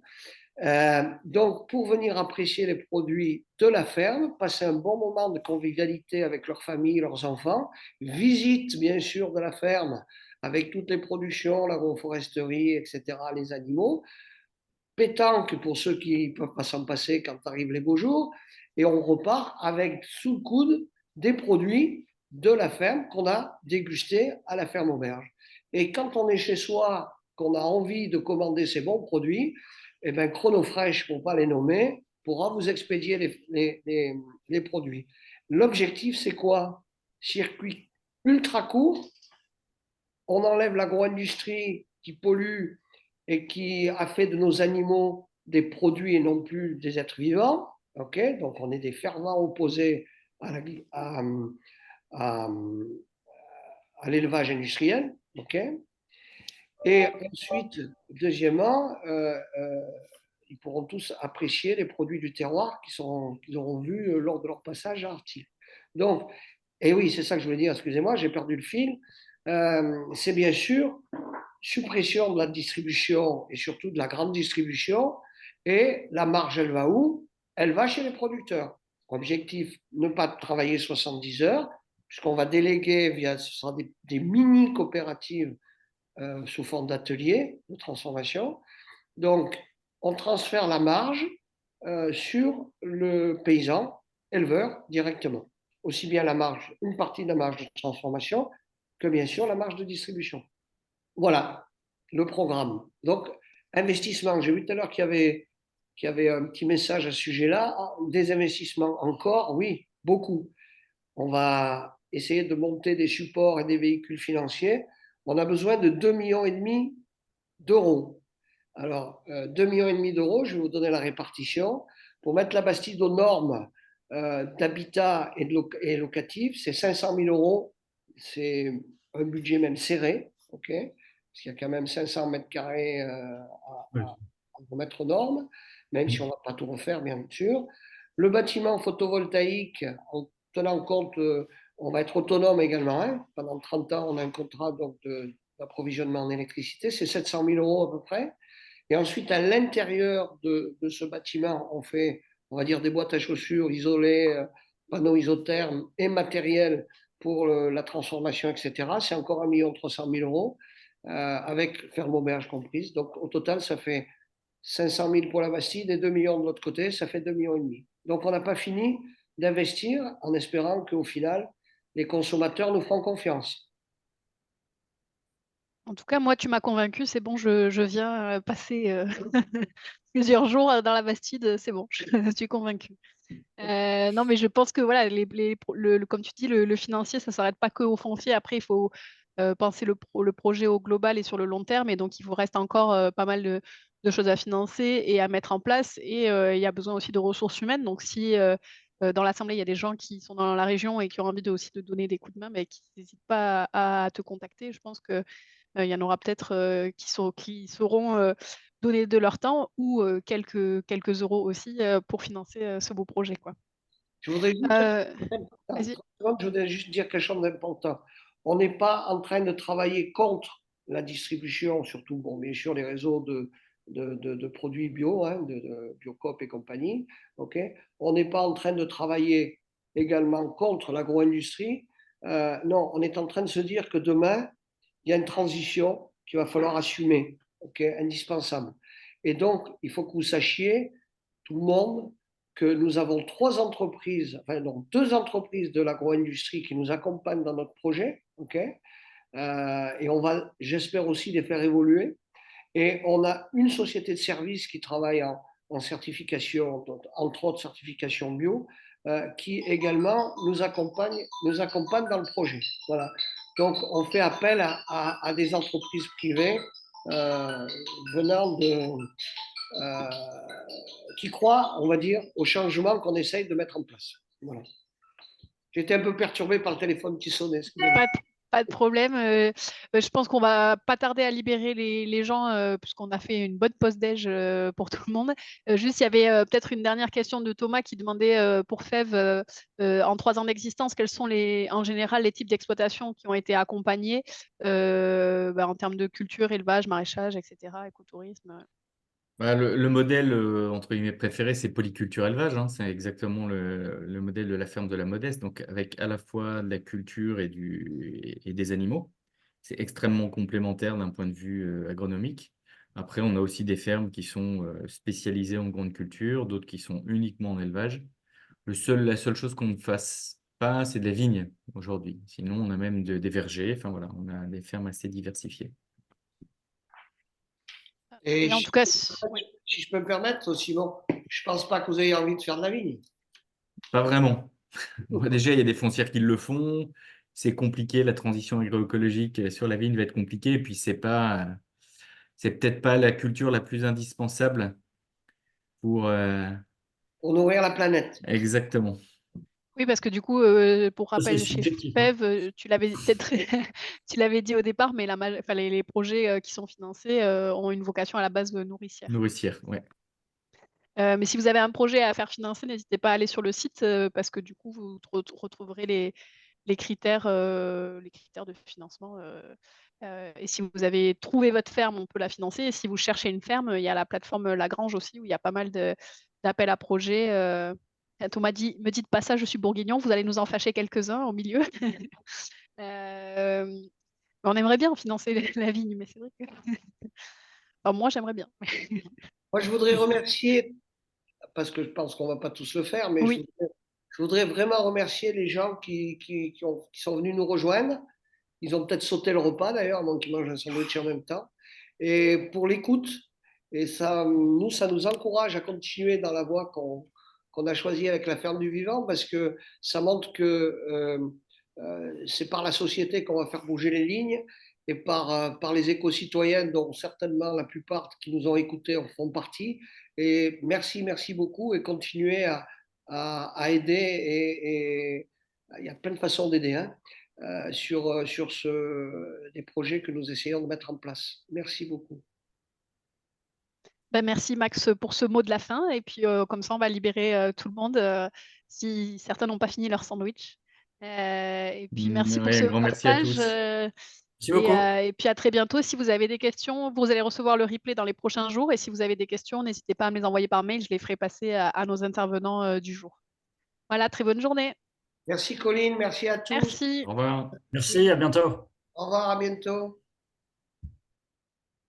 Donc, pour venir apprécier les produits de la ferme, passer un bon moment de convivialité avec leur famille, leurs enfants, visite bien sûr de la ferme avec toutes les productions, l'agroforesterie, etc., les animaux, pétanque pour ceux qui ne peuvent pas s'en passer quand arrivent les beaux jours, et on repart avec sous le coude des produits de la ferme qu'on a dégustés à la ferme auberge. Et quand on est chez soi, qu'on a envie de commander ces bons produits, eh bien, Chronofresh, pour ne pas les nommer, pourra vous expédier les produits. L'objectif, c'est quoi? Circuit ultra court, on enlève l'agro-industrie qui pollue et qui a fait de nos animaux des produits et non plus des êtres vivants. Okay, donc, on est des fervents opposés à l'élevage industriel. Okay. Et ensuite, deuxièmement, ils pourront tous apprécier les produits du terroir qu'ils auront vus lors de leur passage à Artille. Donc, et oui, c'est ça que je voulais dire, excusez-moi, j'ai perdu le fil. C'est bien sûr suppression de la distribution et surtout de la grande distribution. Et la marge, elle va où? Elle va chez les producteurs. Objectif, ne pas travailler 70 heures, puisqu'on va déléguer via ce sera des mini-coopératives sous forme d'ateliers de transformation. Donc, on transfère la marge sur le paysan, éleveur, directement. Aussi bien la marge, une partie de la marge de transformation que bien sûr la marge de distribution. Voilà le programme. Donc, investissement, j'ai vu tout à l'heure qu'il y avait un petit message à ce sujet-là. Des investissements encore, oui, beaucoup. On va essayer de monter des supports et des véhicules financiers. On a besoin de 2,5 millions d'euros. Alors, 2,5 millions d'euros, je vais vous donner la répartition. Pour mettre la Bastide aux normes d'habitat et locatif, c'est 500 000 euros. C'est un budget même serré, ok, parce qu'il y a quand même 500 mètres carrés à remettre aux normes, même si on ne va pas tout refaire, bien sûr. Le bâtiment photovoltaïque, en tenant compte, on va être autonome également. Hein. Pendant 30 ans, on a un contrat d'approvisionnement en électricité, c'est 700 000 euros à peu près. Et ensuite, à l'intérieur de ce bâtiment, on fait, on va dire, des boîtes à chaussures isolées, panneaux isothermes et matériel pour la transformation, etc. C'est encore 1 300 000 euros, avec ferme auberge comprise. Donc, au total, ça fait 500 000 pour la Bastide et 2 millions de l'autre côté, ça fait 2,5 millions. Donc, on n'a pas fini d'investir en espérant qu'au final, les consommateurs nous feront confiance. En tout cas, moi, tu m'as convaincu, c'est bon, je viens passer plusieurs jours dans la Bastide, c'est bon, je suis convaincue. Non, mais je pense que voilà, comme tu dis, le financier, ça ne s'arrête pas qu'au foncier. Après, il faut penser le projet au global et sur le long terme. Et donc, il vous reste encore pas mal de choses à financer et à mettre en place. Et il y a besoin aussi de ressources humaines. Donc, si dans l'Assemblée, il y a des gens qui sont dans la région et qui ont envie aussi de donner des coups de main, mais qui n'hésitent pas à te contacter, je pense que il y en aura peut-être qui sauront donner de leur temps ou quelques euros aussi pour financer ce beau projet, quoi. Je voudrais juste, Vas-y. je voudrais juste dire quelque chose d'important. On n'est pas en train de travailler contre la distribution, surtout, bon, bien sûr, les réseaux de produits bio, hein, de Biocoop et compagnie. Okay. On n'est pas en train de travailler également contre l'agro-industrie. Non, on est en train de se dire que demain, il y a une transition qu'il va falloir assumer, okay, indispensable. Et donc, il faut que vous sachiez, tout le monde, que nous avons 3 entreprises, enfin donc 2 entreprises de l'agro-industrie qui nous accompagnent dans notre projet, okay, et on va, j'espère aussi, les faire évoluer. Et on a une société de services qui travaille en certification, donc, entre autres certification bio, qui également nous accompagne dans le projet. Voilà. Donc, on fait appel à des entreprises privées venant qui croient, on va dire, au changement qu'on essaye de mettre en place. Voilà. J'étais un peu perturbé par le téléphone qui sonnait. Pas de problème. Je pense qu'on va pas tarder à libérer les gens puisqu'on a fait une bonne pause déj pour tout le monde. Juste, il y avait peut-être une dernière question de Thomas qui demandait pour FEV, en 3 ans d'existence, quels sont en général les types d'exploitations qui ont été accompagnés en termes de culture, élevage, maraîchage, etc., écotourisme. Bah, le modèle, entre guillemets, préféré, c'est polyculture élevage, hein. C'est exactement le modèle de la ferme de la Modeste, donc avec à la fois de la culture et des animaux. C'est extrêmement complémentaire d'un point de vue agronomique. Après, on a aussi des fermes qui sont spécialisées en grande culture, d'autres qui sont uniquement en élevage. La seule chose qu'on ne fasse pas, c'est de la vigne aujourd'hui. Sinon, on a même des vergers. Enfin voilà, on a des fermes assez diversifiées. Et Et en tout cas, oui, si je peux me permettre, Simon, je pense pas que vous ayez envie de faire de la vigne. Pas vraiment. Déjà, il y a des foncières qui le font. C'est compliqué, la transition agroécologique sur la vigne va être compliquée. Et puis, c'est peut-être pas la culture la plus indispensable pour. Pour nourrir la planète. Exactement. oui, parce que du coup, pour Ça, c'est rappel, chez subjectif, hein. FEV, tu l'avais peut-être tu l'avais dit au départ, mais enfin, les projets qui sont financés ont une vocation à la base nourricière. Nourricière, ouais. Mais si vous avez un projet à faire financer, n'hésitez pas à aller sur le site parce que du coup, vous retrouverez les critères de financement. Et si vous avez trouvé votre ferme, on peut la financer. Et si vous cherchez une ferme, il y a la plateforme Lagrange aussi où il y a pas mal d'appels à projets. Thomas me dites pas ça, je suis bourguignon, vous allez nous en fâcher quelques-uns au milieu. Euh, on aimerait bien financer la vigne, mais c'est vrai que enfin, moi j'aimerais bien. Moi, je voudrais remercier, parce que je pense qu'on ne va pas tous le faire, mais Oui, je voudrais vraiment remercier les gens qui sont venus nous rejoindre. Ils ont peut-être sauté le repas d'ailleurs, avant qu'ils mangent un sandwich en même temps. Et pour l'écoute, et ça, ça nous encourage à continuer dans la voie qu'on a choisie avec la ferme du vivant, parce que ça montre que c'est par la société qu'on va faire bouger les lignes et par les éco-citoyens dont certainement la plupart qui nous ont écoutés en font partie. Et merci, merci beaucoup et continuez à aider. Et il y a plein de façons d'aider, hein, sur des projets que nous essayons de mettre en place. Merci beaucoup. ben, merci Max pour ce mot de la fin. Et puis comme ça, on va libérer tout le monde si certains n'ont pas fini leur sandwich. Et puis merci pour Ouais, ce un grand merci à partage. tous. Merci beaucoup. Et puis à très bientôt. Si vous avez des questions, vous allez recevoir le replay dans les prochains jours. Et si vous avez des questions, n'hésitez pas à me les envoyer par mail. Je les ferai passer à nos intervenants du jour. Voilà, très bonne journée. Merci Colline, merci à tous. Merci. Au revoir. Merci, à bientôt. Au revoir, à bientôt.